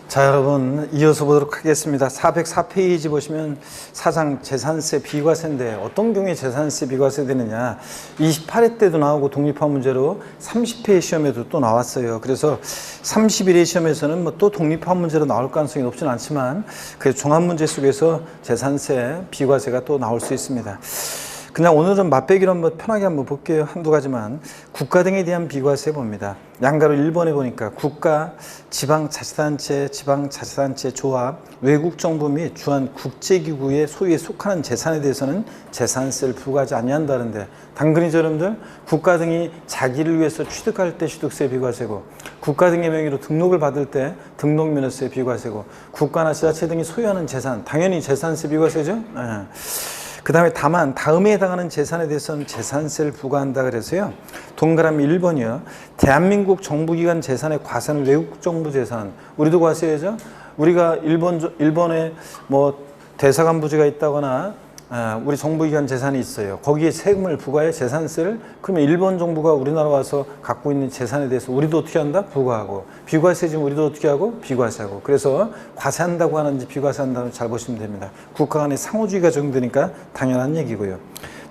자, 여러분 이어서 보도록 하겠습니다. 404페이지 보시면 사상 재산세 비과세인데 어떤 경우에 재산세 비과세 되느냐, 28회 때도 나오고 독립화 문제로 30회 시험에도 또 나왔어요. 그래서 31회 시험에서는 뭐 또 독립화 문제로 나올 가능성이 높지는 않지만 그 종합 문제 속에서 재산세 비과세가 또 나올 수 있습니다. 그냥 오늘은 맛배기로 한번 편하게 한번 볼게요. 한두 가지만. 국가 등에 대한 비과세 봅니다. 양가로 1번에 보니까 국가, 지방자치단체, 지방자치단체 조합, 외국 정부 및 주한 국제기구의 소유에 속하는 재산에 대해서는 재산세를 부과하지 아니한다는데, 당근이죠, 여러분들? 국가 등이 자기를 위해서 취득할 때 취득세 비과세고, 국가 등의 명의로 등록을 받을 때 등록면허세 비과세고, 국가나 지자체 등이 소유하는 재산, 당연히 재산세 비과세죠. 네. 그 다음에 다만 다음에 해당하는 재산에 대해서는 재산세를 부과한다 그래서요. 동그라미 1번이요. 대한민국 정부기관 재산의 과세는 외국 정부 재산. 우리도 과세하죠. 우리가 일본에 뭐 대사관 부지가 있다거나 우리 정부기관 재산이 있어요. 거기에 세금을 부과해 재산세를. 그러면 일본 정부가 우리나라 와서 갖고 있는 재산에 대해서 우리도 어떻게 한다? 부과하고. 비과세지만 우리도 어떻게 하고? 비과세하고. 그래서 과세한다고 하는지 비과세한다는 잘 보시면 됩니다. 국가 간의 상호주의가 적용되니까 당연한 얘기고요.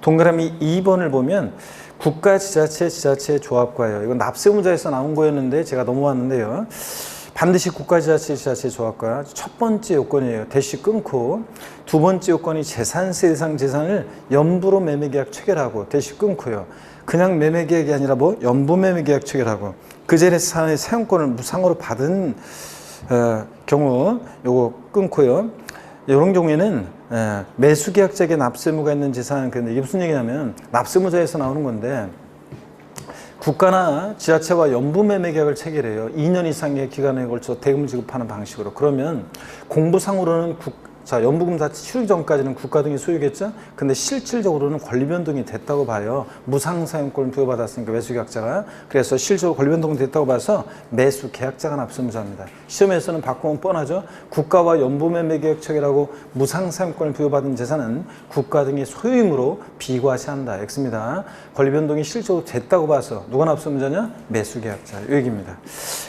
동그라미 2번을 보면 국가, 지자체, 지자체 조합과요. 이건 납세의무자에서 나온 거였는데 제가 넘어왔는데요. 반드시 국가, 지자체, 지자체 조합과 첫 번째 요건이에요. 대시 끊고, 두 번째 요건이 재산세 대상 재산을 연부로 매매계약 체결하고, 대시 끊고요. 그냥 매매계약이 아니라 뭐 연부 매매계약 체결하고, 그 재산의 사용권을 무상으로 받은 경우 요거 끊고요. 이런 경우에는 매수계약자에게 납세의무가 있는 재산. 그런데 이게 무슨 얘기냐면 납세의무자에서 나오는 건데, 국가나 지자체와 연부매매계약을 체결해요. 2년 이상의 기간에 걸쳐 대금 지급하는 방식으로. 그러면 공부상으로는 연부금 다 치르기 전까지는 국가 등이 소유겠죠. 근데 실질적으로는 권리변동이 됐다고 봐요. 무상사용권을 부여받았으니까 매수계약자가. 그래서 실질적으로 권리변동이 됐다고 봐서 매수계약자가 납세의무자입니다. 시험에서는 바꾸면 뻔하죠. 국가와 연부매매계약 체결하고 무상사용권을 부여받은 재산은 국가 등의 소유이므로 비과세한다. X입니다. 권리변동이 실질적으로 됐다고 봐서 누가 납세의무자냐? 매수계약자. 이 얘기입니다.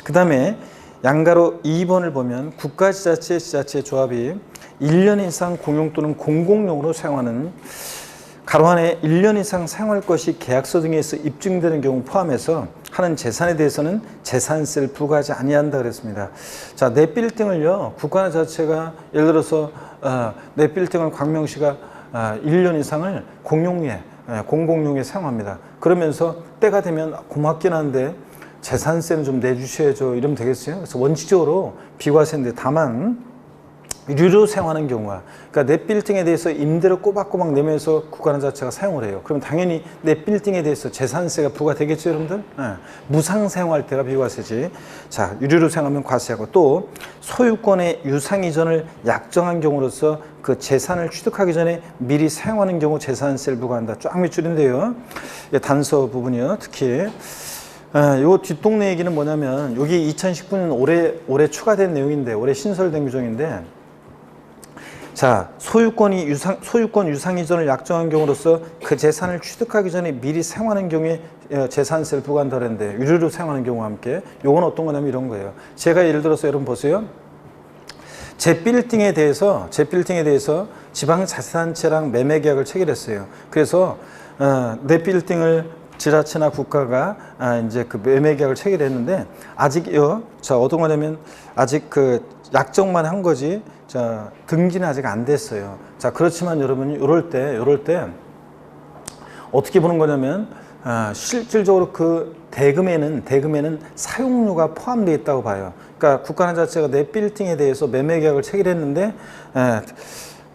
그 다음에 양가로 2번을 보면 국가, 지자체, 지자체 조합이 1년 이상 공용 또는 공공용으로 사용하는 가로 안에 1년 이상 사용할 것이 계약서 등에서 입증되는 경우 포함해서 하는 재산에 대해서는 재산세를 부과하지 아니한다 그랬습니다. 자, 내 빌딩을요, 국가나 지자체가 예를 들어서 내 빌딩을 광명시가 1년 이상을 공용에, 공공용에 사용합니다. 그러면서 때가 되면 고맙긴 한데 재산세는 좀 내주셔야죠. 이러면 되겠어요. 그래서 원칙적으로 비과세인데, 다만 유료로 사용하는 경우가, 그러니까 내 빌딩에 대해서 임대료 꼬박꼬박 내면서 국가나 자체가 사용을 해요. 그럼 당연히 내 빌딩에 대해서 재산세가 부과되겠죠, 여러분들? 네. 무상 사용할 때가 비과세지. 자, 유료로 사용하면 과세하고, 또 소유권의 유상 이전을 약정한 경우로서 그 재산을 취득하기 전에 미리 사용하는 경우 재산세를 부과한다. 쫙 밑줄인데요. 단서 부분이요. 특히 요 뒷동네 얘기는 뭐냐면, 여기 2019년 올해 추가된 내용인데, 올해 신설된 규정인데, 자, 소유권 유상 이전을 약정한 경우로서 그 재산을 취득하기 전에 미리 사용하는 경우에 재산세를 부과한다 그랬는데, 유료로 사용하는 경우와 함께. 요건 어떤 거냐면 이런 거예요. 제가 예를 들어서 여러분 보세요. 제 빌딩에 대해서 지방자치단체랑 매매계약을 체결했어요. 그래서 내 빌딩을 지자체나 국가가 이제 그 매매계약을 체결했는데, 아직요, 자, 어떤 거냐면 아직 그 약정만 한 거지, 자, 등기는 아직 안 됐어요. 자, 그렇지만 여러분이 이럴 때 어떻게 보는 거냐면, 실질적으로 그 대금에는 사용료가 포함되어 있다고 봐요. 그러니까 국가나 자체가 내 빌딩에 대해서 매매계약을 체결했는데,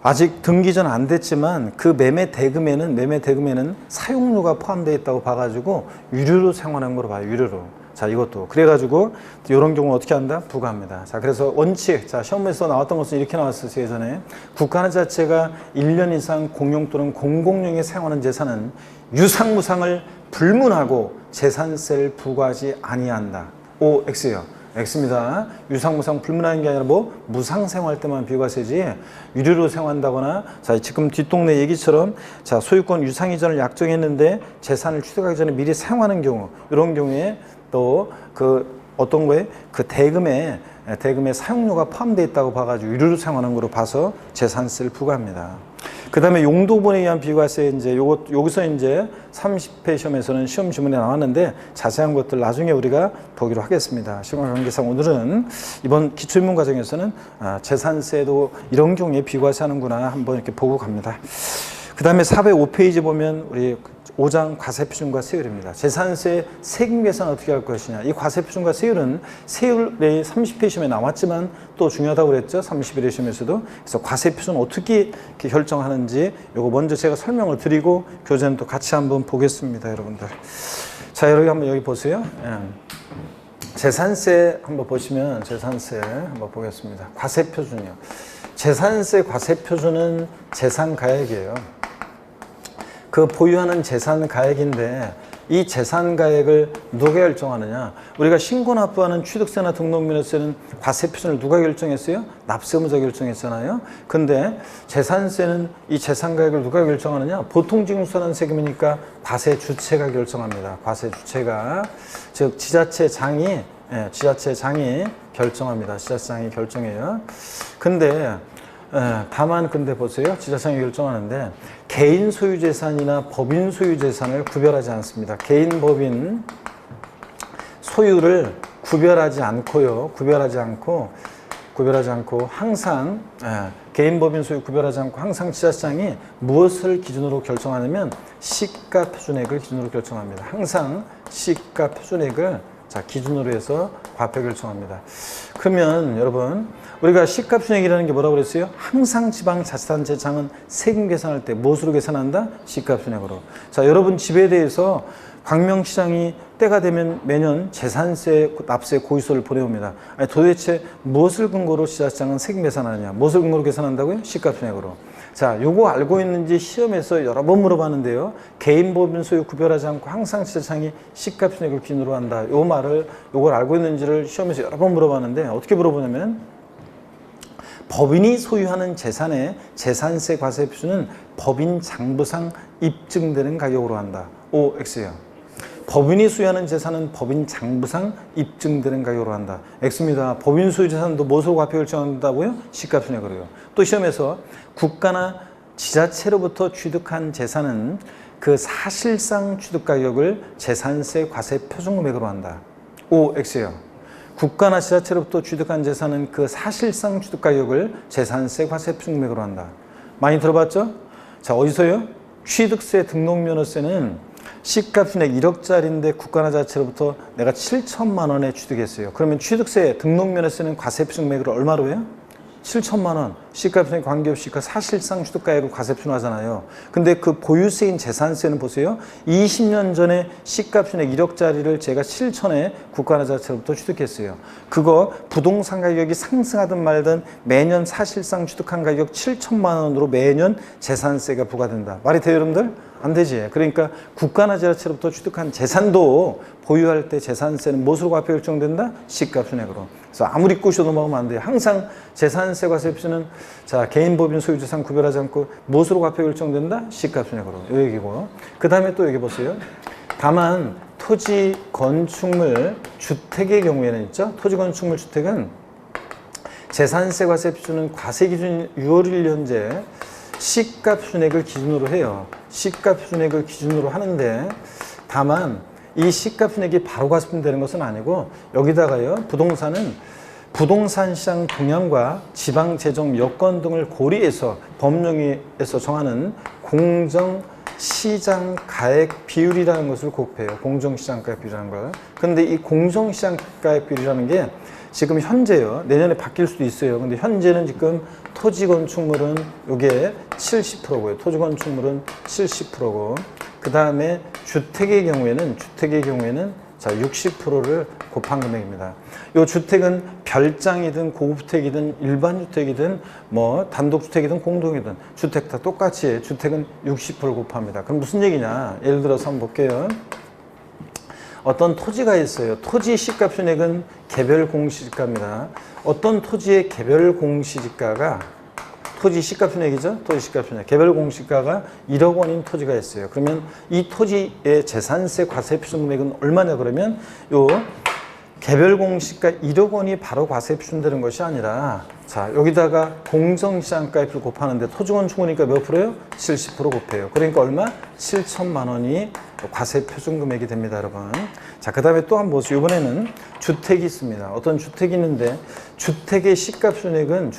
아직 등기 전 안 됐지만 그 매매 대금에는 사용료가 포함되어 있다고 봐가지고 유료로 사용하는 걸로 봐요. 유료로. 자, 이것도 그래가지고 이런 경우 어떻게 한다? 부과합니다. 자, 그래서 원칙, 자, 시험에서 나왔던 것은 이렇게 나왔었어요. 예전에 국가나 자체가 1년 이상 공용 또는 공공용에 사용하는 재산은 유상무상을 불문하고 재산세를 부과하지 아니한다. O, X요. X입니다. 유상무상 불문하는 게 아니라 뭐 무상 사용할 때만 비과세지, 유료로 사용한다거나, 자, 지금 뒷동네 얘기처럼, 자, 소유권 유상 이전을 약정했는데 재산을 취득하기 전에 미리 사용하는 경우, 이런 경우에 또 그 어떤 거에 그 대금에 사용료가 포함되어 있다고 봐가지고 유료로 사용하는 거로 봐서 재산세를 부과합니다. 그 다음에 용도분에 의한 비과세 이제 여기서 이제 30회 시험에서는 시험 지문에 나왔는데 자세한 것들 나중에 우리가 보기로 하겠습니다. 시간 관계상 오늘은 이번 기초인문 과정에서는 재산세도 이런 경우에 비과세 하는구나 한번 이렇게 보고 갑니다. 그 다음에 405페이지 보면 우리 5장 과세표준과 세율입니다. 재산세 세금 계산 어떻게 할 것이냐. 이 과세표준과 세율은 세율의 30회 시험에 나왔지만 또 중요하다고 그랬죠. 31회 시험에서도. 그래서 과세표준 어떻게 이렇게 결정하는지 요거 먼저 제가 설명을 드리고 교재는 또 같이 한번 보겠습니다. 여러분들. 자, 여러분 한번 여기 보세요. 재산세 한번 보시면 재산세 한번 보겠습니다. 과세표준이요. 재산세 과세표준은 재산가액이에요. 그 보유하는 재산가액인데 이 재산가액을 누가 결정하느냐. 우리가 신고납부하는 취득세나 등록면허세는 과세표준을 누가 결정했어요? 납세의무자가 결정했잖아요. 근데 재산세는 이 재산가액을 누가 결정하느냐. 보통징수하는 세금이니까 과세주체가 결정합니다. 과세주체가. 즉 지자체장이 결정합니다. 지자체장이 결정해요. 근데 다만 근데 보세요. 지자체장이 결정하는데 개인 소유 재산이나 법인 소유 재산을 구별하지 않습니다. 개인 법인 소유를 구별하지 않고 항상 개인 법인 소유 구별하지 않고 항상 지자체장이 무엇을 기준으로 결정하냐면 시가 표준액을 기준으로 결정합니다. 항상 시가 표준액을 기준으로 해서 과표 결정합니다. 그러면 여러분 우리가 시가 표준액이라는 게 뭐라고 그랬어요? 항상 지방자치단체장은 세금 계산할 때 무엇으로 계산한다? 시가 표준액으로. 자, 여러분 집에 대해서 광명시장이 때가 되면 매년 재산세, 납세 고의서를 보내옵니다. 아니, 도대체 무엇을 근거로 지자체장은 세금 계산하느냐? 무엇을 근거로 계산한다고요? 시가 표준액으로. 자, 요거 알고 있는지 시험에서 여러 번 물어봤는데요. 개인 법인 소유 구별하지 않고 항상 지자체장이 시가 표준액을 기준으로 한다. 요걸 알고 있는지를 시험에서 여러 번 물어봤는데 어떻게 물어보냐면 법인이 소유하는 재산의 재산세 과세 표준은 법인 장부상 입증되는 가격으로 한다. OX예요. 법인이 소유하는 재산은 법인 장부상 입증되는 가격으로 한다. X입니다. 법인 소유 재산도 무엇으로 과표 결정한다고요? 시가 표준액으로요. 또 시험에서 국가나 지자체로부터 취득한 재산은 그 사실상 취득 가격을 재산세 과세 표준금액으로 한다. OX예요. 국가나 지자체로부터 취득한 재산은 그 사실상 취득 가격을 재산세 과세 표준금액으로 한다. 많이 들어봤죠? 자, 어디서요? 취득세 등록면허세는 시가 표준액 1억짜리인데 국가나 지자체로부터 내가 7천만 원에 취득했어요. 그러면 취득세 등록면허세는 과세 표준금액으로 얼마로 해요? 7천만 원. 시가 표준액 관계없이 그 사실상 취득가액으로 과세 표준하잖아요. 근데 그 보유세인 재산세는 보세요. 20년 전에 시가 표준액 1억짜리를 제가 7천에 국가나 지자체로부터 취득했어요. 그거 부동산 가격이 상승하든 말든 매년 사실상 취득한 가격 7천만 원으로 매년 재산세가 부과된다. 말이 돼요, 여러분들? 안 되지. 그러니까 국가나 지자체로부터 취득한 재산도 보유할 때 재산세는 무엇으로 과표 결정된다? 시가 표준액으로. 그래서 아무리 꼬셔도 먹으면 안 돼요. 항상 재산세 과세 표준은 자, 개인 법인 소유 재산 구별하지 않고 무엇으로 과표 결정된다? 시가 표준액으로. 이 얘기고. 그 다음에 또 여기 보세요. 다만 토지 건축물 주택의 경우에는 있죠. 토지 건축물 주택은 재산세 과세 표준은 과세 기준 6월 1일 현재 시가 표준액을 기준으로 해요. 시가 표준액을 기준으로 하는데 다만 이 시가 표준액이 바로 과세되는 것은 아니고 여기다가요. 부동산은 부동산 시장 동향과 지방 재정 여건 등을 고려해서 법령에서 정하는 공정 시장 가액 비율이라는 것을 곱해요. 공정 시장 가액 비율이라는 걸. 그런데 이 공정 시장 가액 비율이라는 게 지금 현재요. 내년에 바뀔 수도 있어요. 근데 현재는 지금 토지 건축물은 이게 70%고요. 토지 건축물은 70%고 그 다음에 주택의 경우에는 자 60%를 곱한 금액입니다. 이 주택은 별장이든 고급주택이든 일반 주택이든 뭐 단독주택이든 공동이든 주택 다 똑같이 주택은 60%를 곱합니다. 그럼 무슨 얘기냐? 예를 들어서 한번 볼게요. 어떤 토지가 있어요. 토지 시가 표준액은 개별 공시지가입니다. 어떤 토지의 개별 공시지가가 토지 시가 표준액이죠. 토지 시가 표준액. 개별 공시가가 1억 원인 토지가 있어요. 그러면 이 토지의 재산세 과세 표준 금액은 얼마냐 그러면 요 개별 공시가 1억 원이 바로 과세에 표준되는 것이 아니라 자 여기다가 공정시장가액을 곱하는데 토지건축물이니까 몇 프로예요? 70% 곱해요. 그러니까 얼마? 7천만 원이 과세 표준금액이 됩니다, 여러분. 자, 그 다음에 또 한번 보세요. 이번에는 주택이 있습니다. 어떤 주택이 있는데 주택의 시가표준액은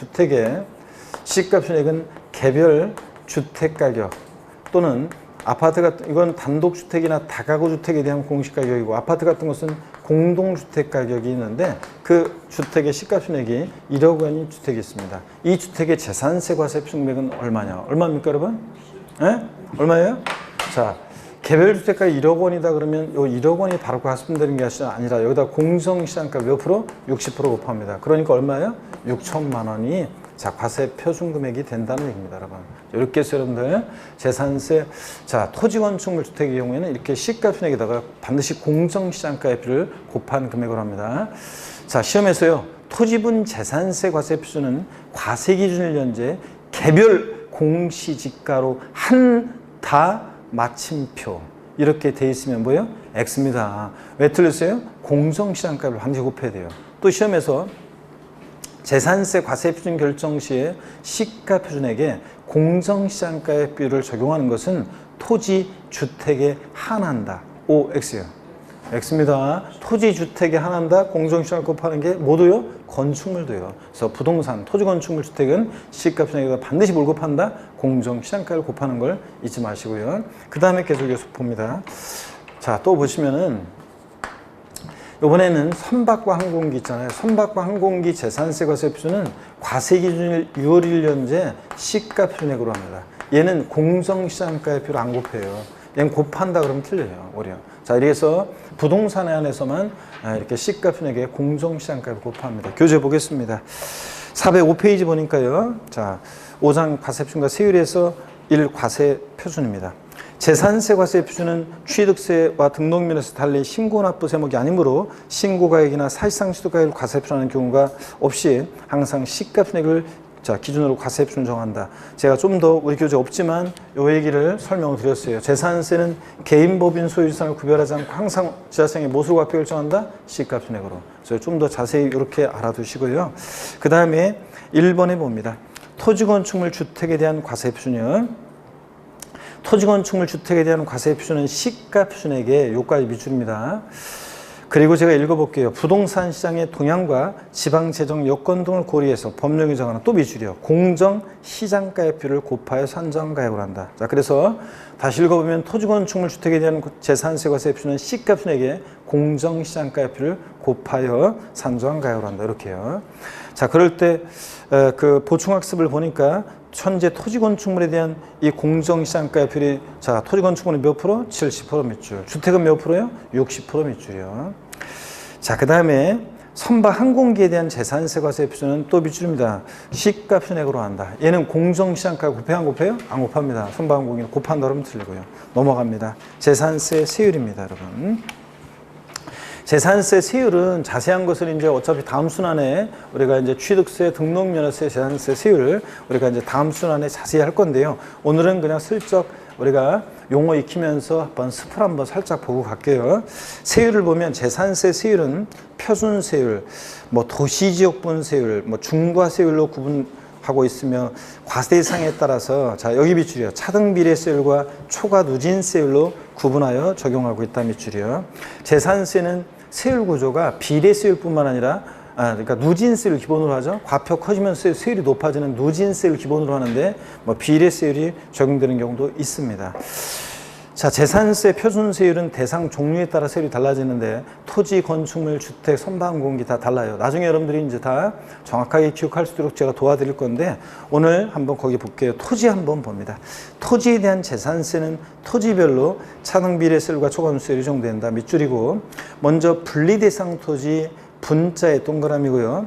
개별 주택가격 또는 아파트 같은 이건 단독주택이나 다가구 주택에 대한 공시가격이고 아파트 같은 것은 공동주택 가격이 있는데 그 주택의 시가표준액이 1억 원인 주택이 있습니다. 이 주택의 재산세 과세 표준금액은 얼마냐? 얼마입니까, 여러분? 예? 얼마예요? 자, 개별 주택가 1억 원이다 그러면 요 1억 원이 바로 과세되는 게 아니라 여기다 공정시장가 몇 프로? 60% 곱합니다. 그러니까 얼마예요? 6천만 원이 자, 과세 표준금액이 된다는 얘기입니다, 여러분. 이렇게 해서 여러분들 재산세, 자, 토지건축물 주택의 경우에는 이렇게 시가표준액에다가 반드시 공정시장가액을 곱한 금액으로 합니다. 자, 시험에서요, 토지분 재산세 과세 표준은 과세 기준일 현재 개별 공시지가로 한다 마침표 이렇게 돼 있으면 뭐예요? X입니다. 왜 틀렸어요? 공정시장가를 반드시 곱해야 돼요. 또 시험에서 재산세 과세 표준 결정 시에 시가 표준액에 공정시장가액 비율을 적용하는 것은 토지 주택에 한한다. O X요. X입니다. 토지 주택에 한한다. 공정시장 곱하는 게 모두요? 건축물도요. 그래서 부동산, 토지 건축물 주택은 시가 표준액에 반드시 뭘 곱한다? 공정시장가를 곱하는 걸 잊지 마시고요. 그 다음에 계속해서 봅니다. 자, 또 보시면은 이번에는 선박과 항공기 있잖아요. 선박과 항공기 재산세 과세 표준은 과세 기준일 6월 1일 현재 시가 표준액으로 합니다. 얘는 공정시장가의 표를 안 곱해요. 얘는 곱한다 그러면 틀려요, 오히려. 자, 이래서 부동산에 한해서만 이렇게 시가 표준액에 공정시장가를 곱합니다. 교재 보겠습니다. 405페이지 보니까요. 자, 5장 과세 표준과 세율에서 1 과세 표준입니다. 재산세 과세 표준은 취득세와 등록면에서 달리 신고납부 세목이 아니므로 신고가액이나 사실상 취득가액을 과세 표준하는 경우가 없이 항상 시가표준액을 자, 기준으로 과세 표준을 정한다. 제가 좀 더 우리 교재 없지만 이 얘기를 설명을 드렸어요. 재산세는 개인 법인 소유자산을 구별하지 않고 항상 지자생의 모수 과표를 정한다. 시가표준액으로. 그래서 좀 더 자세히 이렇게 알아두시고요. 그 다음에 1번에 봅니다. 토지건축물 주택에 대한 과세 표준이요. 토지건축물 주택에 대한 과세 표준은 시가 표준액의 요까지 밑줄입니다. 그리고 제가 읽어볼게요. 부동산 시장의 동향과 지방재정 여건 등을 고려해서 법령이 정하는 또 밑줄이요. 공정시장가액비를 곱하여 산정가액으로 한다. 자, 그래서 다시 읽어보면 토지건축물 주택에 대한 재산세 과세 표준은 시가 표준액의 공정시장가액비를 곱하여 산정가액으로 한다. 이렇게요. 자, 그럴 때 그 보충학습을 보니까 현재 토지건축물에 대한 이 공정시장가액비율이 자, 토지건축물은 몇 프로? 70% 밑줄. 주택은 몇 프로요? 60% 밑줄이요. 자, 그 다음에 선박 항공기에 대한 재산세 과세 표준은 또 밑줄입니다. 시가 표준액으로 한다. 얘는 공정시장가 곱해요? 안 곱해요? 안 곱합니다. 선박 항공기는 곱한다 그러면 틀리고요. 넘어갑니다. 재산세 세율입니다, 여러분. 재산세 세율은 자세한 것을 이제 어차피 다음 순환에 우리가 이제 취득세, 등록면허세, 재산세 세율을 우리가 이제 다음 순환에 자세히 할 건데요. 오늘은 그냥 슬쩍 우리가 용어 익히면서 한번 스플 한번 살짝 보고 갈게요. 세율을 보면 재산세 세율은 표준세율, 뭐 도시지역분 세율, 뭐 중과세율로 구분하고 있으며 과세 대상에 따라서 자, 여기 밑줄이요. 차등비례세율과 초과 누진세율로 구분하여 적용하고 있다 밑줄이요. 재산세는 세율 구조가 비례세율뿐만 아니라 그러니까 누진세율 기본으로 하죠. 과표 커지면서 세율이 높아지는 누진세율 기본으로 하는데 뭐 비례세율이 적용되는 경우도 있습니다. 자, 재산세 표준세율은 대상 종류에 따라 세율이 달라지는데 토지, 건축물, 주택, 선박항공기 다 달라요. 나중에 여러분들이 이제 다 정확하게 기억할 수 있도록 제가 도와드릴 건데 오늘 한번 거기 볼게요. 토지 한번 봅니다. 토지에 대한 재산세는 토지별로 차등비례세율과 초과누수세율이 적용된다. 밑줄이고 먼저 분리대상 토지 분자의 동그라미고요.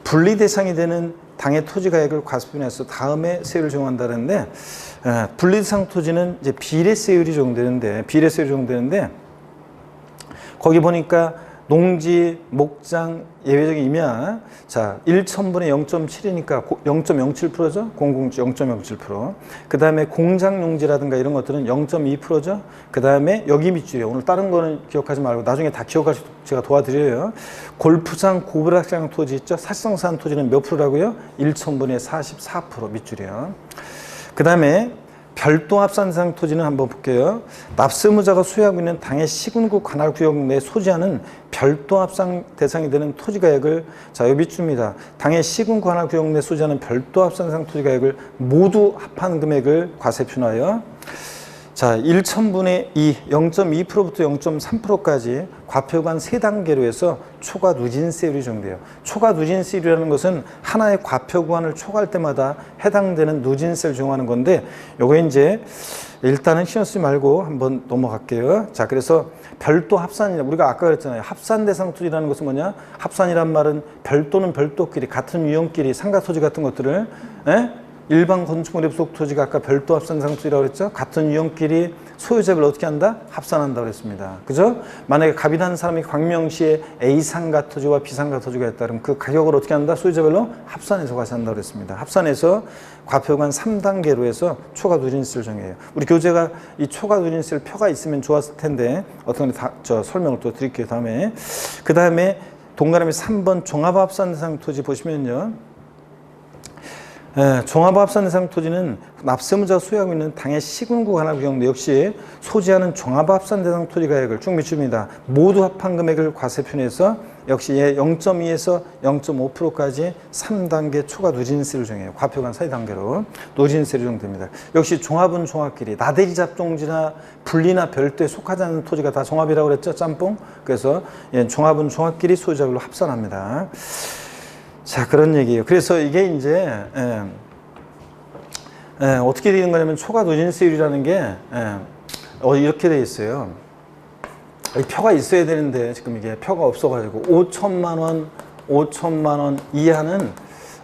분리대상이 되는 당해 토지가액을 과세표준해서 다음에 세율을 적용한다는데 분리대상 토지는 이제 비례세율이 적용되는데 거기 보니까 농지, 목장, 예외적인 임야. 자, 1,000분의 0.7이니까 0.07%죠? 공공지 0.07%. 그 다음에 공장 용지라든가 이런 것들은 0.2%죠? 그 다음에 여기 밑줄이에요. 오늘 다른 거는 기억하지 말고 나중에 다 기억할 수 제가 도와드려요. 골프장, 고부락장 토지 있죠? 사실상 토지는 몇 프로라고요? 1,000분의 44% 밑줄이에요. 그 다음에 별도 합산 대상 토지는 한번 볼게요. 납세무자가 소유하고 있는 당해 시군구 관할구역 내에 소지하는 별도 합산 대상이 되는 토지가액을, 자, 여기 밑줄입니다. 당해 시군구 관할구역 내에 소지하는 별도 합산 대상 토지가액을 모두 합한 금액을 과세 표현하여, 자, 1,000분의 2, 0.2%부터 0.3%까지 과표관 3단계로 해서 초과 누진세율이 적용돼요. 초과 누진세율이라는 것은 하나의 과표 구간을 초과할 때마다 해당되는 누진세를 적용하는 건데, 요거 이제 일단은 신경 쓰지 말고 한번 넘어갈게요. 자, 그래서 별도 합산이라, 우리가 아까 그랬잖아요. 합산 대상 토지라는 것은 뭐냐? 합산이란 말은 별도는 별도끼리, 같은 유형끼리, 상가토지 같은 것들을, 일반 건축물의 부속 토지가 아까 별도 합산 대상 토지라고 그랬죠? 같은 유형끼리 소유자를 어떻게 한다? 합산한다고 그랬습니다. 그죠? 만약에 갑이라는 사람이 광명시에 A 상가 토지와 B 상가 토지가 있다 그러면 그 가격을 어떻게 한다? 소유자별로 합산해서 과세한다고 그랬습니다. 합산해서 과표관 3단계로 해서 초과 누진세를 정해요. 우리 교재가 이 초과 누진세를 표가 있으면 좋았을 텐데 어떤 저 설명을 또 드릴게요. 다음에. 그 다음에 동그라미 3번 종합합산 대상 토지 보시면요. 종합합산 대상 토지는 납세무자가 소유하고 있는 당해 시군구 관할구역 내 역시 소지하는 종합합산 대상 토지가액을 쭉 밑줍니다. 모두 합한 금액을 과세 표현해서 역시 0.2에서 0.5%까지 3단계 초과 누진세를 정해요. 과표관 4단계로 누진세를 정됩니다. 역시 종합은 종합끼리, 나대지 잡종지나 분리나 별도에 속하지 않는 토지가 다 종합이라고 그랬죠? 짬뽕. 그래서 종합은 종합끼리 소유자별로 합산합니다. 자, 그런 얘기예요. 그래서 이게 이제 어떻게 되는 거냐면 초과 누진세율이라는 게 이렇게 돼 있어요. 표가 있어야 되는데 지금 이게 표가 없어가지고 5천만 원 이하는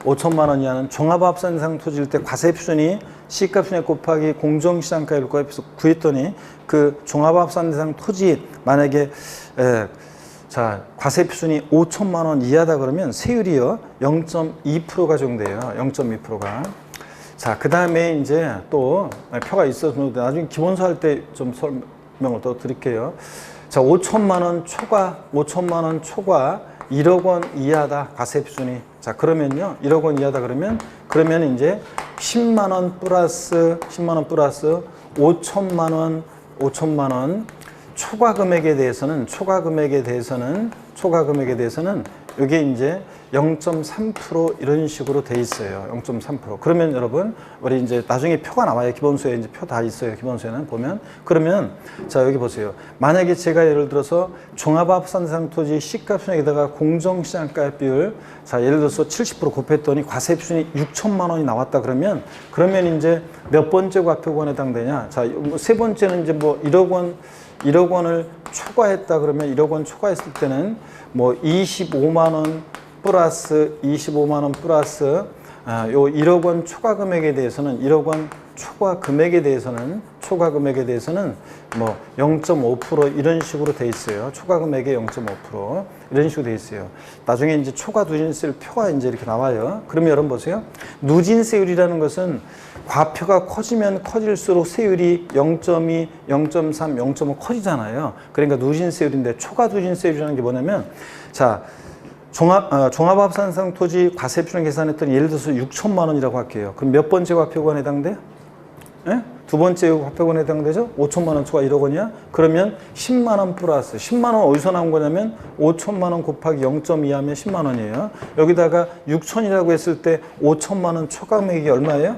5천만 원 이하는 종합합산 대상 토지일 때 과세 표준이 시가순위 곱하기 공정시장가율 구했더니 그 종합합산 대상 토지 만약에 자, 과세 표준이 5천만 원 이하다 그러면 세율이요 0.2%가 적용돼요. 0.2%가. 자, 그 다음에 이제 또 표가 있어서 나중에 기본서 할 때 좀 설명을 더 드릴게요. 자, 5천만 원 초과 1억 원 이하다 과세 표준이. 자, 그러면요 1억 원 이하다 그러면 이제 10만 원 플러스 5천만 원 초과 금액에 대해서는 이게 이제 0.3% 이런 식으로 돼 있어요. 0.3%. 그러면 여러분, 우리 이제 나중에 표가 나와요. 기본서에 이제 표 다 있어요. 기본서에는 보면. 그러면, 자, 여기 보세요. 만약에 제가 예를 들어서 종합합산 대상 토지 시가순액에다가 공정시장가 비율, 자, 예를 들어서 70% 곱했더니 과세 표준이 6천만 원이 나왔다 그러면 이제 몇 번째 과표관에 해당되냐? 자, 세 번째는 이제 뭐 1억 원을 초과했다 그러면 1억 원 초과했을 때는 뭐 25만 원 플러스 요 1억 원 초과 금액에 대해서는 초과 금액에 대해서는 뭐 0.5% 이런 식으로 돼 있어요. 초과 금액의 0.5% 이런 식으로 돼 있어요. 나중에 이제 초과 누진세율 표가 이제 이렇게 나와요. 그러면 여러분 보세요. 누진세율이라는 것은 과표가 커지면 커질수록 세율이 0.2, 0.3, 0.5 커지잖아요. 그러니까 누진세율인데 초과 누진세율이라는 게 뭐냐면 자, 종합합산 대상 토지 과세 표준 계산했더니 예를 들어서 6천만 원이라고 할게요. 그럼 몇 번째 과표관에 해당돼요? 두 번째 과표관에 해당되죠? 5천만 원 초과 1억 원이야? 그러면 10만 원 플러스 10만 원 어디서 나온 거냐면 5천만 원 곱하기 0.2 하면 10만 원이에요. 여기다가 6천이라고 했을 때 5천만 원 초과 금액이 얼마예요?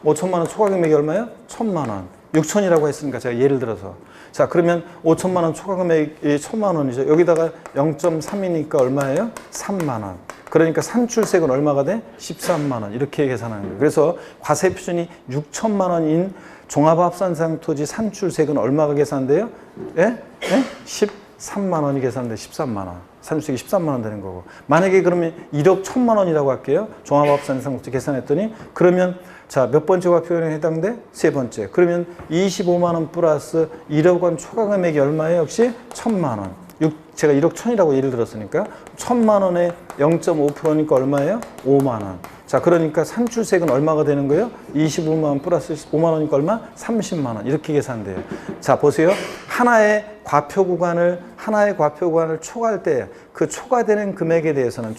5천만 원 초과 금액이 얼마예요? 1천만 원. 6천이라고 했으니까 제가 예를 들어서. 자, 그러면 5천만 원 초과 금액이 1천만 원이죠. 여기다가 0.3이니까 얼마예요? 3만 원. 그러니까 산출세액은 얼마가 돼? 13만 원. 이렇게 계산하는 거예요. 그래서 과세 표준이 6천만 원인 종합합산 대상 토지 산출세액은 얼마가 계산돼요? 13만 원이 계산돼. 13만 원. 산출세액이 13만 원 되는 거고. 만약에 그러면 1억 1천만 원이라고 할게요. 종합합산 대상 토지 계산했더니 그러면 자, 몇 번째 과표관에 해당돼? 세 번째. 그러면 25만 원 플러스 1억 원 초과 금액이 얼마예요? 역시 1천만 원. 제가 1억 1천이라고 예를 들었으니까 1,000만 원에 0.5%니까 얼마예요? 5만 원. 자, 그러니까 산출세액은 얼마가 되는 거예요? 25만 원 플러스 5만 원이니까 얼마? 30만 원. 이렇게 계산돼요. 자, 보세요. 하나의 과표 구간을 초과할 때 그 초과되는 금액에 대해서는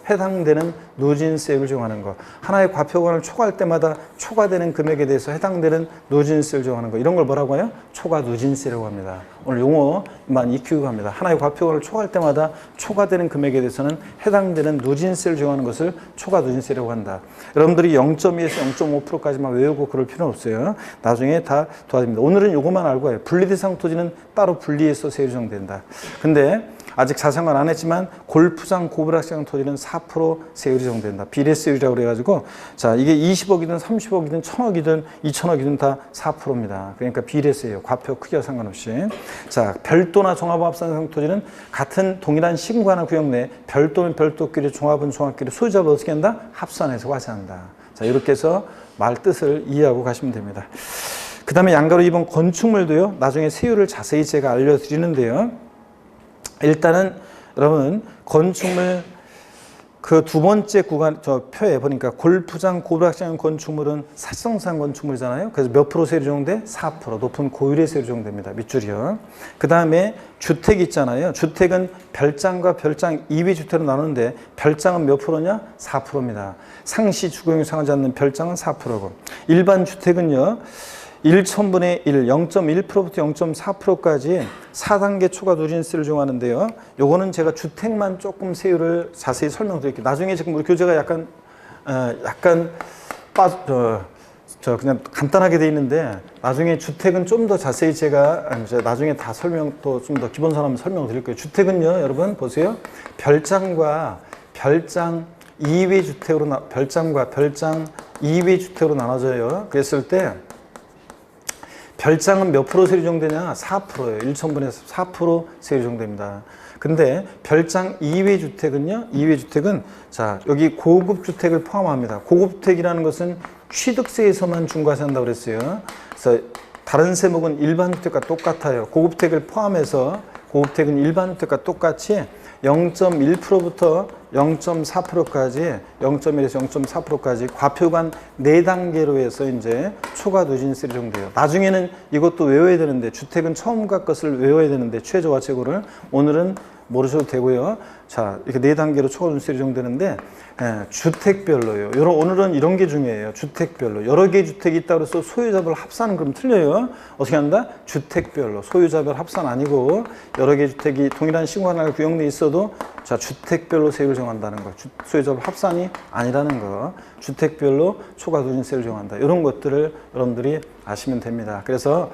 해당되는 누진세율을 정하는 거. 하나의 과표 구간을 초과할 때마다 초과되는 금액에 대해서 해당되는 누진세율을 정하는 거. 이런 걸 뭐라고 해요? 초과 누진세라고 합니다. 오늘 용어만 익히고 갑니다. 하나의 과표 구간을 초과할 때마다 초과되는 금액에 대해서는 해당되는 누진세를 정하는 것을 초과 누진세라고 한다. 여러분들이 0.2에서 0.5%까지만 외우고 그럴 필요는 없어요. 나중에 다 도와줍니다. 오늘은 이것만 알고 가요. 분리대상 토지는 따로 분리해서 세율이 정된다. 근데 아직 자세한 안 했지만 골프장, 고불악장 토지는 4% 세율이 정된다. 비례세율이라고 그래가지고 자, 이게 20억이든 30억이든 1,000억이든 2,000억이든 다 4%입니다. 그러니까 비례세예요. 과표 크기와 상관없이. 자, 별도나 종합합산상 토지는 같은 동일한 시군구나 구역 내 별도는 별도끼리 종합은 종합끼리 소유자를 어떻게 한다? 합산해서 과세한다. 자, 이렇게 해서 말 뜻을 이해하고 가시면 됩니다. 그 다음에 양가로 2번 건축물도요. 나중에 세율을 자세히 제가 알려드리는데요. 일단은 여러분 건축물 그 두 번째 구간 저 표에 보니까 골프장, 고불악장 건축물은 사실상 건축물이잖아요. 그래서 몇 프로 세율이 적용돼? 4%. 높은 고율의 세율이 적용됩니다. 밑줄이요. 그 다음에 주택 있잖아요. 주택은 별장과 별장 2위 주택으로 나누는데 별장은 몇 프로냐? 4%입니다. 상시 주거용이 상하지 않는 별장은 4%고 일반 주택은요. 1,000분의 1, 0.1%부터 0.4%까지 4단계 초과 누진세를 적용하는데요. 요거는 제가 주택만 조금 세율을 자세히 설명드릴게요. 나중에 지금 우리 교재가 약간 그냥 간단하게 돼 있는데 나중에 주택은 좀 더 자세히 제가 나중에 다 설명 또 좀 더 기본 사람 설명드릴 거예요. 주택은요, 여러분 보세요. 별장과 별장 2위 주택으로 별장과 별장 2위 주택으로 나눠져요. 그랬을 때 별장은 몇 프로 세율이 적용되냐? 4%예요. 1,000분에서 4% 세율이 적용됩니다. 근데 별장 2위 주택은요? 2위 주택은 자, 여기 고급 주택을 포함합니다. 고급 주택이라는 것은 취득세에서만 중과세한다고 그랬어요. 그래서 다른 세목은 일반 주택과 똑같아요. 고급 주택을 포함해서 고급 주택은 일반 주택과 똑같이 0.1%부터 0.4%까지 0.1에서 0.4%까지 과표간 4단계로 해서 이제 초과 누진세를 적용돼요. 나중에는 이것도 외워야 되는데 주택은 처음과 것을 외워야 되는데 최저와 최고를 오늘은 모르셔도 되고요. 자, 이렇게 4단계로 초과 누진세를 적용되는데 주택별로요. 오늘은 이런 게 중요해요. 주택별로. 여러 개의 주택이 있다고 해서 소유자별 합산은 그럼 틀려요. 어떻게 한다? 주택별로. 소유자별 합산 아니고 여러 개의 주택이 동일한 시공하나 구역 내에 있어도 자, 주택별로 세율을 정한다는 거. 소유자별 합산이 아니라는 거. 주택별로 초과 누진세를 정한다. 이런 것들을 여러분들이 아시면 됩니다. 그래서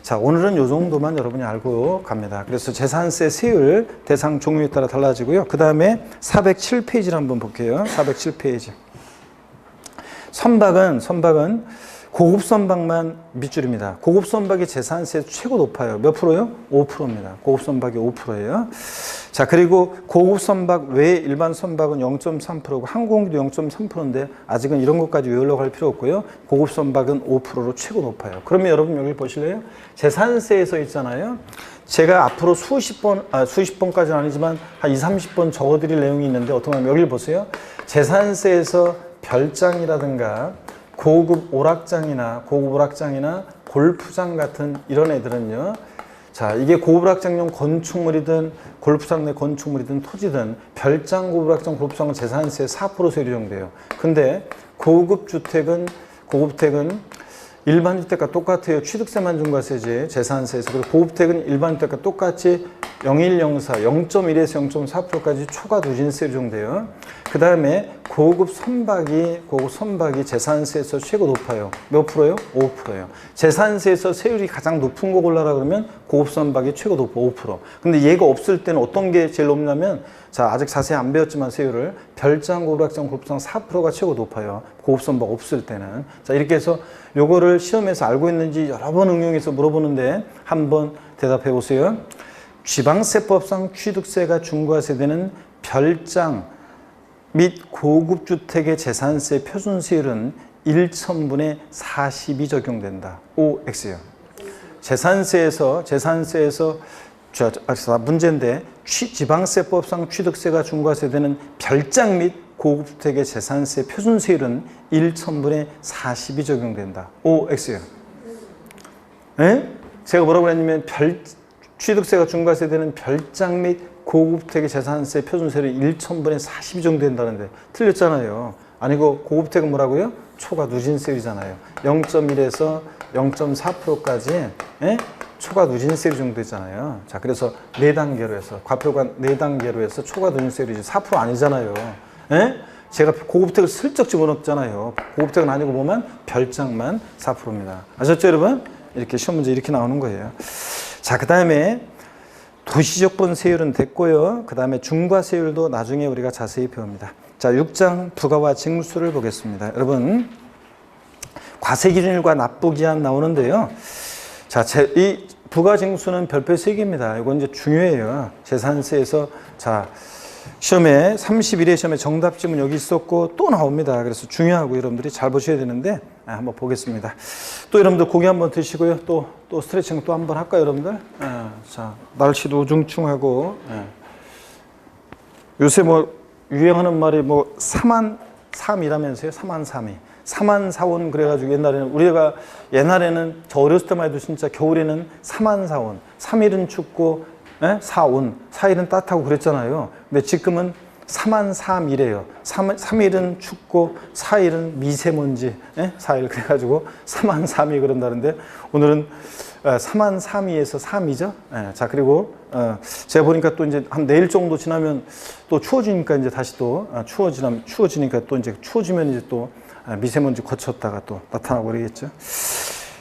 자, 오늘은 요 정도만 여러분이 알고 갑니다. 그래서 재산세 세율 대상 종류에 따라 달라지고요. 그 다음에 407페이지를 한번 볼게요. 407페이지. 선박은 고급 선박만 밑줄입니다. 고급 선박의 재산세 최고 높아요. 몇 프로요? 5%입니다. 고급 선박이 5%예요. 자, 그리고 고급 선박 외 일반 선박은 0.3%고 항공기도 0.3%인데 아직은 이런 것까지 외우려고 할 필요 없고요. 고급 선박은 5%로 최고 높아요. 그러면 여러분 여기 보실래요? 재산세에서 있잖아요. 제가 앞으로 수십 번까지는 아니지만 한 20, 30번 적어드릴 내용이 있는데 어떤 거냐면 여기를 보세요. 재산세에서 별장이라든가 고급 오락장이나 골프장 같은 이런 애들은요. 자, 이게 고불악장용 건축물이든 골프장 내 건축물이든 토지든 별장, 고불악장, 골프장은 재산세 4% 세율이 적용돼요. 근데 고급 주택은 일반 주택과 똑같아요. 취득세만 중과세지 재산세에서. 그리고 고급주택은 일반 주택과 똑같이 0104, 0.1에서 0.4%까지 초과 누진세율이 적용돼요. 그 다음에 고급 선박이 재산세에서 최고 높아요. 몇 프로요? 5%예요. 재산세에서 세율이 가장 높은 거 골라라 그러면 고급 선박이 최고 높고 5%. 근데 얘가 없을 때는 어떤 게 제일 높냐면 자, 아직 자세히 안 배웠지만 세율을 별장, 고불악장, 골프장 4%가 최고 높아요. 고급 선박 없을 때는. 자, 이렇게 해서 요거를 시험에서 알고 있는지 여러 번 응용해서 물어보는데 한번 대답해 보세요. 지방세법상 취득세가 중과세되는 별장 및 고급 주택의 재산세 표준세율은 1,000분의 40이 적용된다. OX요. 재산세에서 문제인데 지방세법상 취득세가 중과세되는 별장 및 고급주택의 재산세 표준세율은 1,000분의 40이 적용된다. OX요. 예? 제가 뭐라고 했냐면 취득세가 중과세되는 별장 및 고급주택의 재산세 표준세율이 1,000분의 40이 적용된다는데 틀렸잖아요. 아니고 고급주택은 뭐라고요? 초과 누진세율이잖아요. 0.1에서 0.4%까지 예? 초과 누진세율 정도 있잖아요. 자, 그래서 4단계로 해서 과표가 4단계로 해서 초과 누진세율이 4% 아니잖아요. 예? 제가 고급주택을 슬쩍 집어넣었잖아요. 고급주택은 아니고 보면 별장만 4%입니다. 아셨죠, 여러분? 이렇게 시험 문제 이렇게 나오는 거예요. 자, 그 다음에 도시적분 세율은 됐고요. 그 다음에 중과세율도 나중에 우리가 자세히 배웁니다. 자, 6장 부가와 징수를 보겠습니다. 여러분, 과세기준일과 납부기한 나오는데요. 자, 이 부가징수는 별표 3개입니다. 이건 이제 중요해요. 재산세에서, 자, 시험에 31회 시험에 정답 지문 여기 있었고 또 나옵니다. 그래서 중요하고 여러분들이 잘 보셔야 되는데 한번 보겠습니다. 또 여러분들 고기 한번 드시고요. 또 스트레칭 또 한번 할까요, 여러분들? 자, 날씨도 우중충하고 요새 뭐 유행하는 말이 뭐 3만3이라면서요. 3만3이. 3만4온 그래가지고 옛날에는 저 어렸을 때만 해도 진짜 겨울에는 3만4온 3일은 춥고 4온 4일은 따뜻하고 그랬잖아요. 근데 지금은 3만3이래요. 3일은 춥고 4일은 미세먼지 4일 그래가지고 3만3이 그런다는데 오늘은 3만3이에서 3이죠. 자, 그리고 제가 보니까 또 이제 한 내일 정도 지나면 또 추워지니까 이제 다시 또 추워지니까 또 이제 추워지면 이제 또 미세먼지 거쳤다가 또 나타나고 그러겠죠.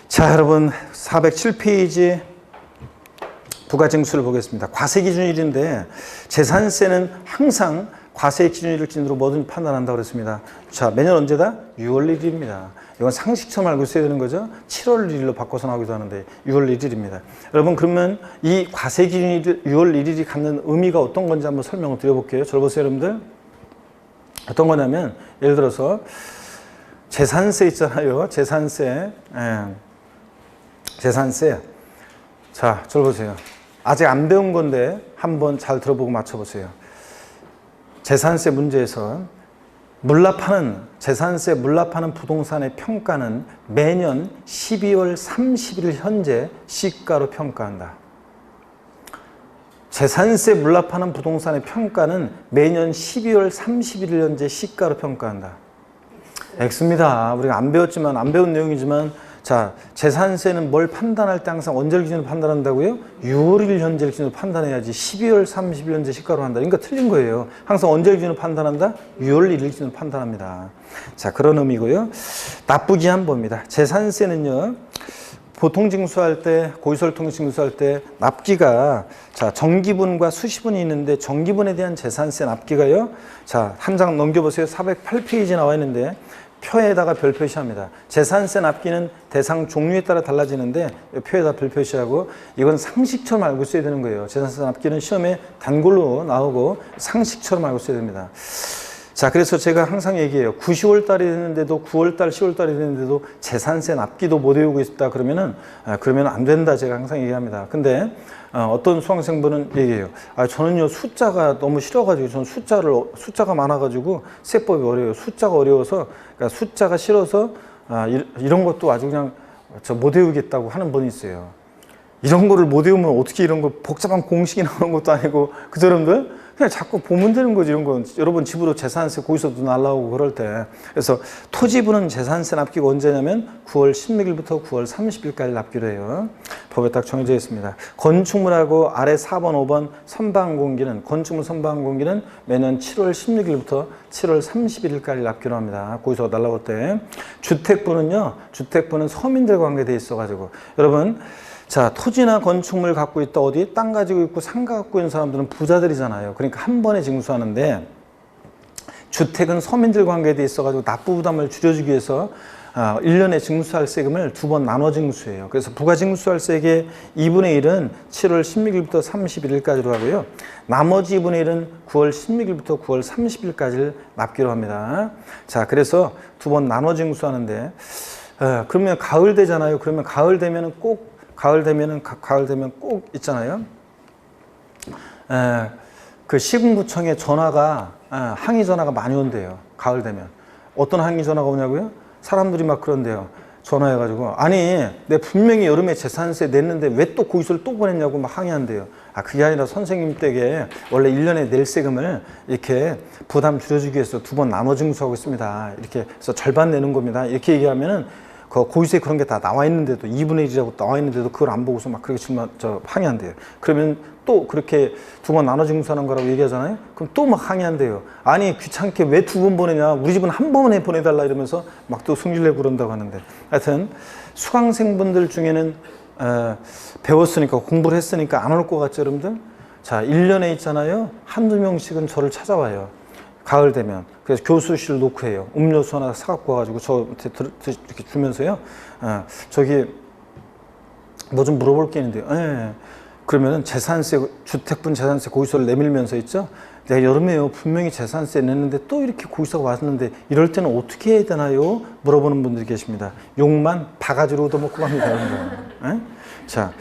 자, 여러분 407페이지 부가징수를 보겠습니다. 과세기준일인데 재산세는 항상 과세기준일을 기준으로 뭐든 판단한다고 그랬습니다. 자, 매년 언제다? 6월 1일입니다. 이건 상식처럼 알고 있어야 되는 거죠. 7월 1일로 바꿔서 나오기도 하는데 6월 1일입니다. 여러분, 그러면 이 과세기준일 6월 1일이 갖는 의미가 어떤 건지 한번 설명을 드려볼게요. 저를 보세요, 여러분들. 어떤 거냐면 예를 들어서 재산세 있잖아요. 재산세. 자, 저를 보세요. 아직 안 배운 건데 한번 잘 들어보고 맞춰보세요. 재산세 문제에서 재산세 물납하는 부동산의 평가는 매년 12월 30일 현재 시가로 평가한다. 재산세 물납하는 부동산의 평가는 매년 12월 31일 현재 시가로 평가한다. X입니다. 우리가 안 배운 내용이지만, 자, 재산세는 뭘 판단할 때 항상 언제를 기준으로 판단한다고요? 6월 1일 현재를 기준으로 판단해야지 12월 30일 현재 시가로 한다. 그러니까 틀린 거예요. 항상 언제를 기준으로 판단한다? 6월 1일 기준으로 판단합니다. 자, 그런 의미고요. 납부기한 봅니다. 재산세는요, 보통 징수할 때, 고의서를 통해 징수할 때 납기가, 자, 정기분과 수시분이 있는데 정기분에 대한 재산세 납기가요. 자, 한 장 넘겨보세요. 408페이지 나와 있는데 표에다가 별 표시합니다. 재산세 납기는 대상 종류에 따라 달라지는데 표에다 별 표시하고, 이건 상식처럼 알고 있어야 되는 거예요. 재산세 납기는 시험에 단골로 나오고 상식처럼 알고 있어야 됩니다. 자, 그래서 제가 항상 얘기해요. 9, 10월 달이 됐는데도 9월 달, 10월 달이 됐는데도 재산세 납기도 못 외우고 있다 그러면 안 된다. 제가 항상 얘기합니다. 근데 어떤 수강생분은 얘기해요. 저는요, 숫자가 너무 싫어가지고, 저는 숫자가 많아가지고 세법이 어려워요. 숫자가 어려워서, 그러니까 숫자가 싫어서 이런 것도 아주 그냥 못 외우겠다고 하는 분이 있어요. 이런 거를 못 외우면 어떻게 이런 거 복잡한 공식이 나오는 것도 아니고, 그 여러분들 그냥 자꾸 보면 되는 거지. 이런 건 여러분 집으로 재산세 거기서도 날라오고 그럴 때. 그래서 토지분은 재산세 납기가 언제냐면 9월 16일부터 9월 30일까지 납기로 해요. 법에 딱 정해져 있습니다. 건축물하고 아래 4번, 5번 선반공기는, 건축물 선반공기는 매년 7월 16일부터 7월 31일까지 납기로 합니다. 거기서 날라올 때. 주택부는 서민들 관계돼 있어가지고, 여러분, 자, 토지나 건축물 갖고 있다, 어디 땅 가지고 있고 상가 갖고 있는 사람들은 부자들이잖아요. 그러니까 한 번에 징수하는데, 주택은 서민들 관계돼 있어가지고 납부 부담을 줄여주기 위해서 1년에 징수할 세금을 2번 나눠 징수해요. 그래서 부가 징수할 세액의 2분의 1은 7월 16일부터 31일까지로 하고요. 나머지 2분의 1은 9월 16일부터 9월 30일까지를 납기로 합니다. 자, 그래서 2번 나눠 징수하는데, 그러면 가을 되잖아요. 그러면 가을 되면 꼭 있잖아요. 그 시군구청에 전화가 항의 전화가 많이 온대요. 가을 되면. 어떤 항의 전화가 오냐고요? 사람들이 막 그런데요. 전화해가지고 아니 내 분명히 여름에 재산세 냈는데 왜 또 고지서를 또 보냈냐고 막 항의한대요. 그게 아니라 선생님 댁에 원래 1년에 낼 세금을 이렇게 부담 줄여주기 위해서 2번 나눠 징수하고 있습니다. 이렇게 해서 절반 내는 겁니다. 이렇게 얘기하면은 그 고지서에 그런 게 다 나와 있는데도 2분의 1이라고 나와 있는데도 그걸 안 보고서 막 그렇게 항의한대요. 그러면 또 그렇게 2번 나눠 징수하는 거라고 얘기하잖아요. 그럼 또 막 항의한대요. 아니 귀찮게 왜 2번 보내냐? 우리 집은 한 번에 보내달라 이러면서 막 또 승질내고 그런다고 하는데, 하여튼 수강생분들 중에는 배웠으니까 공부를 했으니까 안 올 것 같죠, 여러분들? 자, 1년에 있잖아요. 한두 명씩은 저를 찾아와요. 가을 되면. 그래서 교수실 놓고 해요. 음료수 하나 사갖고 와가지고 저한테 이렇게 주면서요. 저기 뭐 좀 물어볼 게 있는데요. 그러면은 재산세, 주택분 재산세 고지서를 내밀면서 있죠. 내가 여름에요 분명히 재산세 냈는데 또 이렇게 고지서가 왔는데 이럴 때는 어떻게 해야 되나요? 물어보는 분들이 계십니다. 욕만 바가지로 얻어먹고 갑니다, 여러분. 자,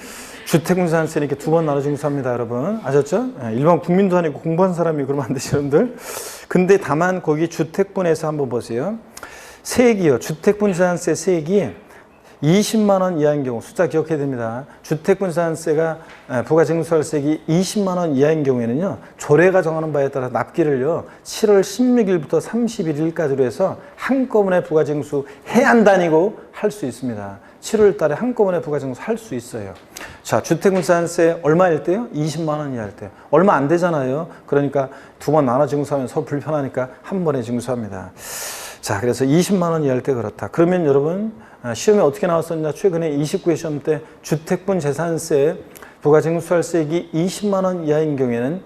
주택분 재산세는 이렇게 2번 나눠 징수합니다, 여러분. 아셨죠? 일반 국민도 아니고 공부한 사람이 그러면 안 되죠, 여러분들. 근데 다만 거기 주택분에서 한번 보세요. 세액이요. 주택분 재산세 세액이 20만 원 이하인 경우, 숫자 기억해야 됩니다. 주택분 재산세가 부가징수세액이 20만 원 이하인 경우에는요, 조례가 정하는 바에 따라 납기를요 7월 16일부터 31일까지로 해서 한꺼번에 부가징수해야 한다니고 할 수 있습니다. 7월 달에 한꺼번에 부가징수 할 수 있어요. 자, 주택분 재산세 얼마일 때요? 20만 원 이하일 때. 얼마 안 되잖아요. 그러니까 2번 나눠 징수하면 서로 불편하니까 한 번에 징수합니다. 자, 그래서 20만 원 이하일 때 그렇다. 그러면 여러분 시험에 어떻게 나왔었냐? 최근에 29회 시험 때 주택분 재산세 부가징수세액이 20만 원 이하인 경우에는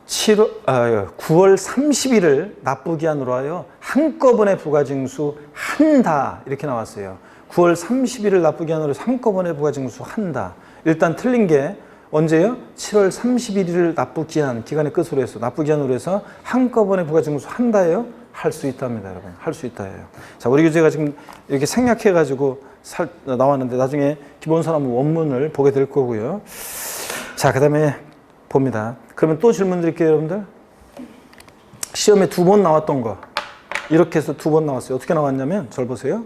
9월 30일을 납부기한으로 하여 한꺼번에 부가징수한다 이렇게 나왔어요. 9월 30일을 납부기한으로 해서 한꺼번에 부가징수한다. 일단 틀린 게 언제요? 7월 31일을 납부기한 기간의 끝으로 해서 납부기한으로 해서 한꺼번에 부가징수한다예요? 할 수 있답니다, 여러분. 할 수 있다예요. 자, 우리 교재가 지금 이렇게 생략해가지고 나왔는데 나중에 기본사람 원문을 보게 될 거고요. 자, 그 다음에 봅니다. 그러면 또 질문 드릴게요, 여러분들. 시험에 2번 나왔던 거. 이렇게 해서 2번 나왔어요. 어떻게 나왔냐면, 절 보세요.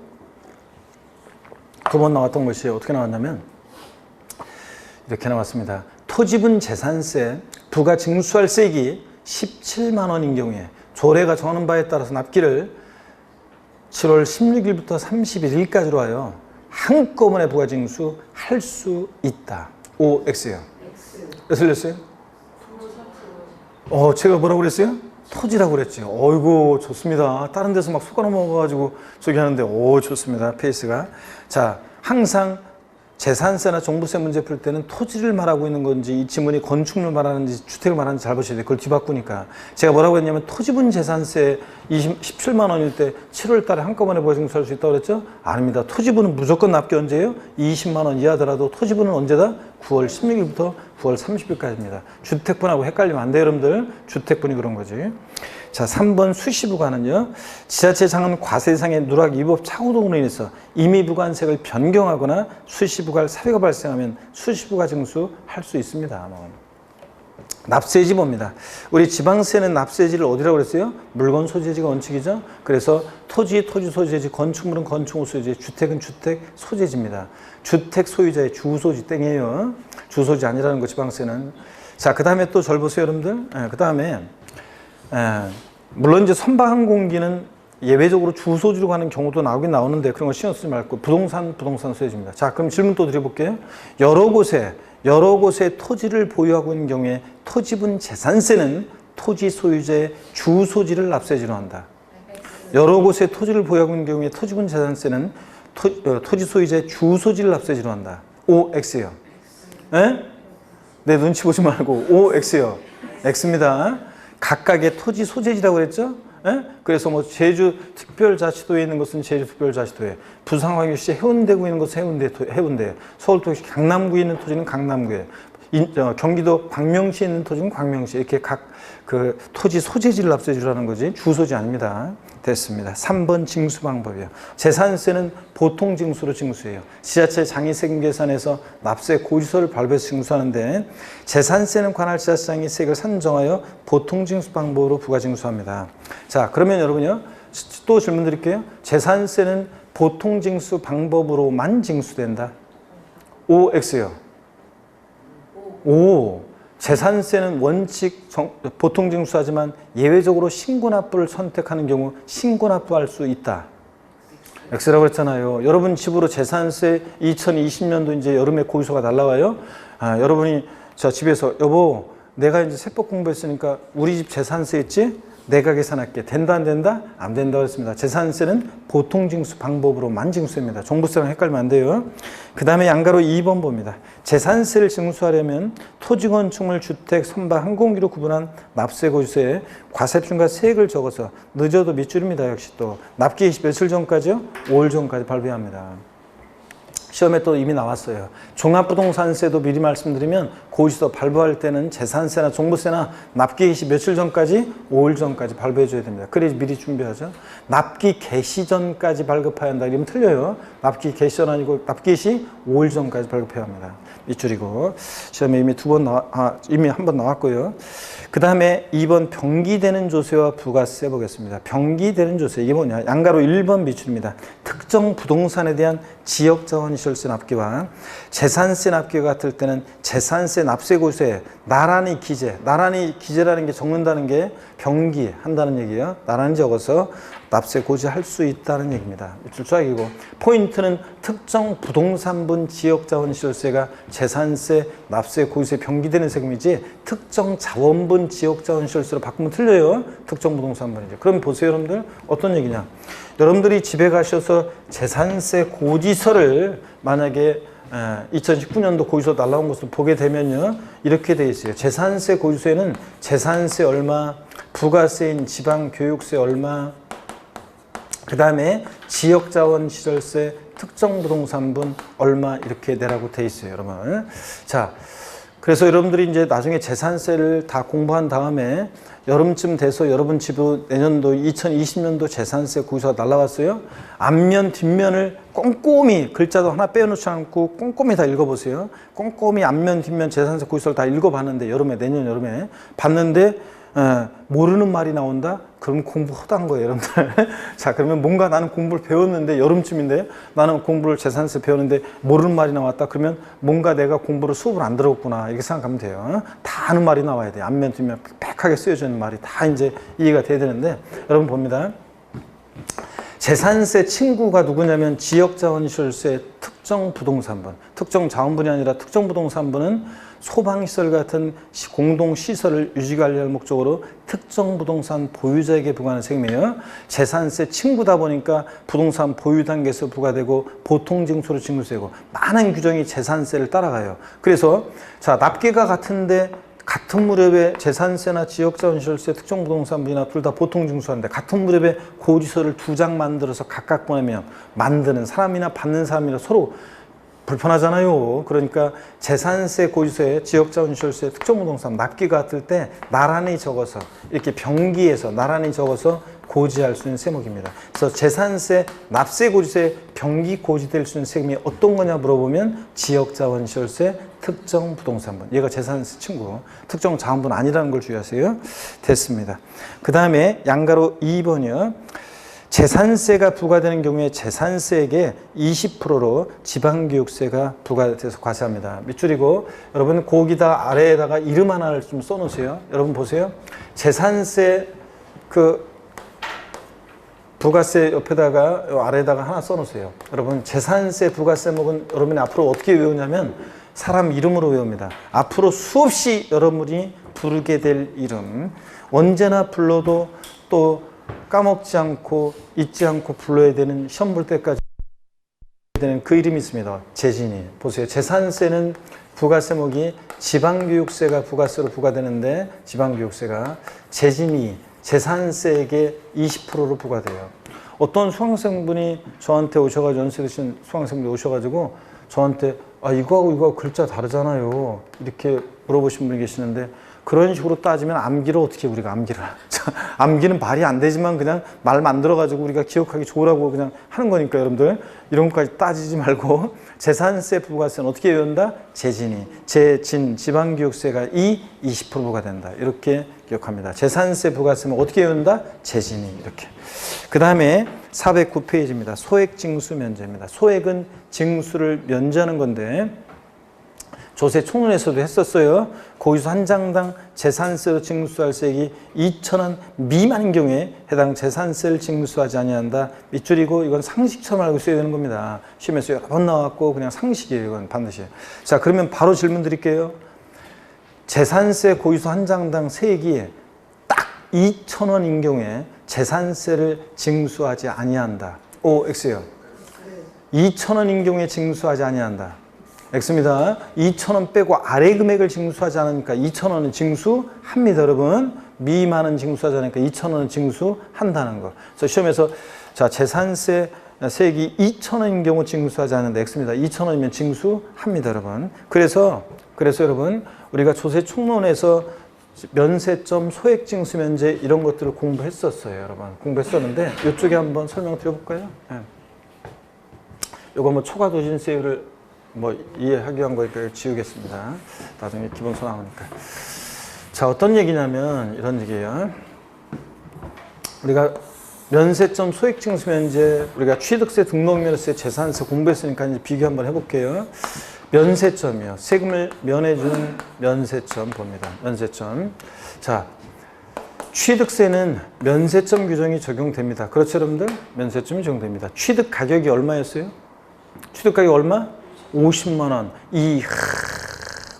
2번 나왔던 것이 어떻게 나왔냐면, 이렇게 나왔습니다. 토지분 재산세 부가징수할 세액이 17만 원인 경우에 조례가 정하는 바에 따라서 납기를 7월 16일부터 31일까지로 하여 한꺼번에 부가징수 할 수 있다. OX요. 몇 틀렸어요? 제가 뭐라고 그랬어요? 토지라고 그랬죠. 어이구, 좋습니다. 다른 데서 막 속아 넘어가가지고 저기 하는데, 좋습니다. 페이스가. 자, 항상 재산세나 종부세 문제 풀 때는 토지를 말하고 있는 건지 이 지문이 건축물 말하는지 주택을 말하는지 잘 보셔야 돼요. 그걸 뒤바꾸니까. 제가 뭐라고 했냐면 토지분 재산세 17만 원일 때 7월 달에 한꺼번에 부가징수할 수 있다고 그랬죠? 아닙니다. 토지분은 무조건 납기 언제예요? 20만 원 이하더라도 토지분은 언제다? 9월 16일부터 9월 30일까지입니다. 주택분하고 헷갈리면 안 돼요, 여러분들. 주택분이 그런 거지. 자, 3번 수시부과는요, 지자체 장은 과세상의 누락 위법 착오 등으로 인해서 임의부관세액을 변경하거나 수시부과할 사유가 발생하면 수시부과 징수할 수 있습니다. 납세지 봅니다. 우리 지방세는 납세지를 어디라고 그랬어요? 물건 소재지가 원칙이죠. 그래서 토지 소재지, 건축물은 건축물 소재지, 주택은 주택 소재지입니다. 주택 소유자의 주소지 땡이에요. 주소지 아니라는 거 지방세는. 자, 그 다음에 또 절 보세요, 여러분들. 그 다음에 물론 이제 선박항공기는 예외적으로 주소지로 가는 경우도 나오긴 나오는데 그런 거 신경 쓰지 말고 부동산 소재지입니다. 자, 그럼 질문 또 드려볼게요. 여러 곳에 토지를 보유하고 있는 경우에 토지분 재산세는 토지 소유자의 주소지를 납세지로 한다. 여러 곳에 토지를 보유하고 있는 경우에 토지분 재산세는 토지 소유자의 주소지를 납세지로 한다. OX요. 내 눈치 보지 말고 OX요. X입니다. 각각의 토지 소재지라고 그랬죠? 그래서 뭐 제주 특별자치도에 있는 것은 제주 특별자치도에, 부산광역시 해운대구에 있는 것은 해운대, 서울도시 강남구에 있는 토지는 강남구에, 경기도 광명시에 있는 토지는 광명시 이렇게 각 그 토지 소재지를 납세주라는 거지 주소지 아닙니다. 됐습니다. 3번 징수 방법이에요. 재산세는 보통 징수로 징수해요. 지자체 장의세금 계산에서 납세 고지서를 발부해서 징수하는데 재산세는 관할 지자체장이 세액을 산정하여 보통 징수 방법으로 부과 징수합니다. 자, 그러면 여러분요. 또 질문 드릴게요. 재산세는 보통 징수 방법으로만 징수된다. O, X요. O. 재산세는 원칙 보통 징수하지만 예외적으로 신고납부를 선택하는 경우 신고납부할 수 있다. X라고 했잖아요. 여러분 집으로 재산세 2020년도 이제 여름에 고지서가 날라와요. 여러분이 저 집에서 여보 내가 이제 세법 공부했으니까 우리 집 재산세 있지? 내가 계산할게. 된다 안 된다? 안 된다고 했습니다. 재산세는 보통 징수 방법으로만 징수합니다. 종부세랑 헷갈리면 안 돼요. 그 다음에 양가로 2번 봅니다. 재산세를 징수하려면 토지 건축물 주택 선박 항공기로 구분한 납세 고지서에 과세표준과 세액을 적어서 늦어도 밑줄입니다. 역시 또 납기 며칠 전까지요? 5일 전까지 발부해야 합니다. 시험에 또 이미 나왔어요. 종합부동산세도 미리 말씀드리면 고지서 발부할 때는 재산세나 종부세나 납기 개시 며칠 전까지 5일 전까지 발부해 줘야 됩니다. 그래야 미리 준비하죠. 납기 개시 전까지 발급해야 한다 이러면 틀려요. 납기 개시 전 아니고 납기 시 5일 전까지 발급해야 합니다. 밑줄이고 시험에 이미 이미 한 번 나왔고요. 그 다음에 2번 병기되는 조세와 부가세 보겠습니다. 병기되는 조세 이게 뭐냐? 양가로 1번 밑줄입니다. 특정 부동산에 대한 지역자원시설세 납기와 재산세 납기가 같을 때는 재산세 납세 고지서에 나란히 기재, 나란히 기재라는 게 적는다는 게 병기한다는 얘기예요. 나란히 적어서 납세 고지할 수 있다는 얘기입니다. 밑줄 쫙이고 포인트는 특정 부동산분 지역자원시설세가 재산세, 납세, 고지서에 병기되는 세금이지 특정 자원분 지역자원시설세로 바꾸면 틀려요. 특정 부동산분이죠. 그럼 보세요 여러분들 어떤 얘기냐. 여러분들이 집에 가셔서 재산세 고지서를 만약에 2019년도 고지서 날라온 것을 보게 되면요. 이렇게 돼 있어요. 재산세 고지서에는 재산세 얼마, 부가세인 지방교육세 얼마, 그 다음에 지역자원시설세, 특정부동산분 얼마 이렇게 내라고 돼 있어요, 여러분. 자, 그래서 여러분들이 이제 나중에 재산세를 다 공부한 다음에 여름쯤 돼서 여러분 집으로 내년도 2020년도 재산세 고지서가 날라왔어요. 앞면, 뒷면을 꼼꼼히 글자도 하나 빼놓지 않고 꼼꼼히 다 읽어보세요. 꼼꼼히 앞면, 뒷면 재산세 고지서를 다 읽어봤는데 내년 여름에 봤는데 모르는 말이 나온다? 그럼 공부 허다한 거예요, 여러분들. 자, 그러면 뭔가 나는 공부를 배웠는데, 여름쯤인데, 나는 공부를 재산세 배웠는데, 모르는 말이 나왔다? 그러면 뭔가 내가 공부를 수업을 안 들었구나. 이렇게 생각하면 돼요. 다 아는 말이 나와야 돼요. 앞면, 뒷면 빽하게 쓰여져 있는 말이 다 이제 이해가 돼야 되는데, 여러분 봅니다. 재산세 친구가 누구냐면 지역자원시설세 특정 부동산분. 특정 자원분이 아니라 특정 부동산분은 소방시설 같은 공동시설을 유지관리할 목적으로 특정 부동산 보유자에게 부과하는 세금이에요. 재산세 친구다 보니까 부동산 보유 단계에서 부과되고 보통징수로 징수되고 많은 규정이 재산세를 따라가요. 그래서 자 납기가 같은데 같은 무렵에 재산세나 지역자원시설세, 특정부동산분이나 둘 다 보통징수하는데 같은 무렵에 고지서를 2장 만들어서 각각 보내면 만드는 사람이나 받는 사람이나 서로 불편하잖아요. 그러니까 재산세 고지서에 지역자원시설세, 특정부동산 납기가 같을 때 나란히 적어서 이렇게 병기해서 나란히 적어서 고지할 수 있는 세목입니다. 그래서 재산세, 납세 고지서에 병기 고지될 수 있는 세금이 어떤 거냐 물어보면 지역자원시설세, 특정부동산분. 얘가 재산세 친구. 특정 자원분 아니라는 걸 주의하세요. 됐습니다. 그 다음에 양가로 2번이요. 재산세가 부과되는 경우에 재산세액의 20%로 지방교육세가 부과돼서 과세합니다. 밑줄이고 여러분 거기다 아래에다가 이름 하나를 좀 써놓으세요. 여러분 보세요. 재산세 부가세 옆에다가 아래에다가 하나 써놓으세요. 여러분 재산세 부가세목은 여러분이 앞으로 어떻게 외우냐면 사람 이름으로 외웁니다. 앞으로 수없이 여러분이 부르게 될 이름 언제나 불러도 또 까먹지 않고 잊지 않고 불러야 되는 시험 볼 때까지 되는 그 이름이 있습니다. 재진이. 보세요. 재산세는 부가세목이 지방교육세가 부가세로 부과되는데 지방교육세가 재진이 재산세액의 20%로 부과돼요. 어떤 수강생분이 저한테 오셔가지고 연세 드신 수강생분이 오셔가지고 저한테 아, 이거하고 이거 글자 다르잖아요. 이렇게 물어보신 분이 계시는데, 그런 식으로 따지면 암기를 어떻게 우리가 암기를 암기는 발이 안 되지만 그냥 말 만들어가지고 우리가 기억하기 좋으라고 그냥 하는 거니까 여러분들 이런 것까지 따지지 말고 재산세 부가세는 어떻게 외운다? 재진이, 재진, 지방교육세가 20% 부과된다. 이렇게 기억합니다. 재산세 부가세는 어떻게 외운다? 재진이 이렇게. 그 다음에 409페이지입니다. 소액징수 면제입니다. 소액은 징수를 면제하는 건데 조세 총론에서도 했었어요. 고기수 한 장당 재산세로 징수할 세액이 2,000원 미만인 경우에 해당 재산세를 징수하지 아니한다. 밑줄이고 이건 상식처럼 알고 있어야 되는 겁니다. 시험에서 여러 번 나왔고 그냥 상식이에요. 이건 반드시. 자, 그러면 바로 질문 드릴게요. 재산세 고기수 한 장당 세액이 딱 2,000원인 경우에 재산세를 징수하지 아니한다. O, X요. 2,000원인 경우에 징수하지 아니한다. X입니다. 2,000원 빼고 아래 금액을 징수하지 않으니까 2,000원은 징수합니다, 여러분. 미만은 징수하지 않으니까 2,000원은 징수한다는 거. 그래서 시험에서 자, 재산세 세액이 2,000원인 경우 징수하지 않는다. X입니다. 2,000원이면 징수합니다, 여러분. 그래서 여러분, 우리가 조세 총론에서 면세점, 소액징수 면제 이런 것들을 공부했었어요, 여러분. 공부했었는데 이쪽에 한번 설명드려볼까요? 네. 요거 뭐 초과도진세율을 뭐 이해하기 위한 거니까 지우겠습니다. 나중에 기본서 나오니까. 자, 어떤 얘기냐면 이런 얘기예요. 우리가 면세점, 소액징수 면제, 우리가 취득세, 등록면허세, 재산세 공부했으니까 이제 비교 한번 해볼게요. 면세점이요. 세금을 면해주는 면세점 봅니다. 면세점. 자, 취득세는 면세점 규정이 적용됩니다. 그렇죠, 여러분들? 면세점이 적용됩니다. 취득 가격이 얼마였어요? 취득 가격이 얼마? 50만 원.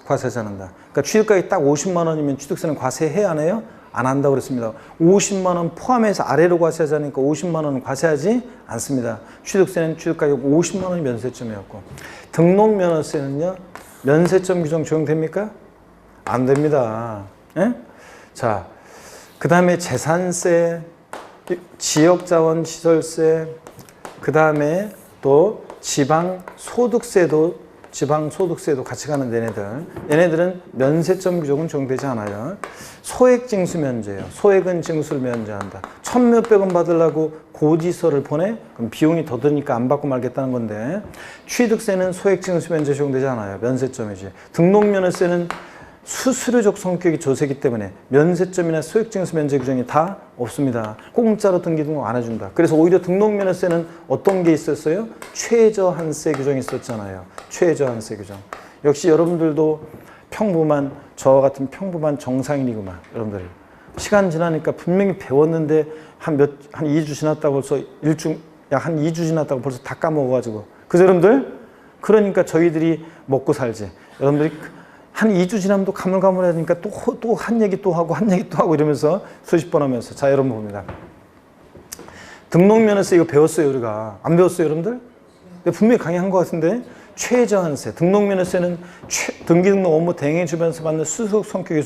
과세하지 않는다. 그러니까 취득가격이 딱 50만 원이면 취득세는 과세해야 하나요? 안 한다고 그랬습니다. 50만 원 포함해서 아래로 과세하지 않으니까 50만 원은 과세하지 않습니다. 취득세는 취득가격 50만 원이 면세점이었고, 등록면허세는요, 면세점 규정 적용됩니까? 안 됩니다. 예? 자, 그 다음에 재산세, 지역자원시설세, 그 다음에 또 지방소득세도 같이 가는 얘네들은 면세점 규정은 적용되지 않아요. 소액징수 면제예요. 소액은 징수를 면제한다. 1,000몇백 원 받으려고 고지서를 보내? 그럼 비용이 더 드니까 안 받고 말겠다는 건데, 취득세는 소액징수 면제 적용되지 않아요. 면세점이지. 등록면허세는 수수료적 성격이 조세이기 때문에 면세점이나 소액징수 면제 규정이 다 없습니다. 공짜로 등기 등록 안 해준다. 그래서 오히려 등록면허세는 어떤 게 있었어요? 최저한세 규정이 있었잖아요. 최저한세 규정. 역시 여러분들도 평범한, 저와 같은 평범한 정상인이구만. 여러분들 시간 지나니까 분명히 배웠는데 한 2주 지났다고 벌써 약 한 2주 지났다고 벌써 다 까먹어가지고. 그죠, 여러분들? 그러니까 저희들이 먹고 살지. 여러분들이 한 2주 지나면 또 가물가물하니까 또 한 얘기 또 하고 한 얘기 또 하고 이러면서 수십 번 하면서. 자, 여러분 봅니다. 등록면허세 이거 배웠어요, 우리가. 안 배웠어요, 여러분들? 분명히 강의한 것 같은데, 최저한세. 등록면허세는 등기등록 업무 대행해 주면서 받는 수수료 성격의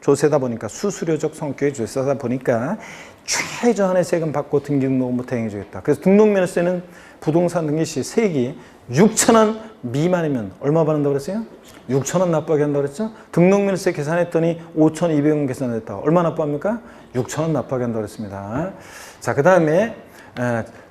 조세다 보니까, 수수료적 성격의 조세다 보니까 최저한의 세금 받고 등기등록 업무 대행해 주겠다. 그래서 등록면허세는 부동산 등기 시 세액이 6,000원 미만이면 얼마 받는다고 그랬어요? 6,000원 납부하게 한다고 그랬죠? 등록면허세 계산했더니 5,200원 계산했다. 얼마 납부합니까? 6,000원 납부하게 한다고 그랬습니다. 자, 그 다음에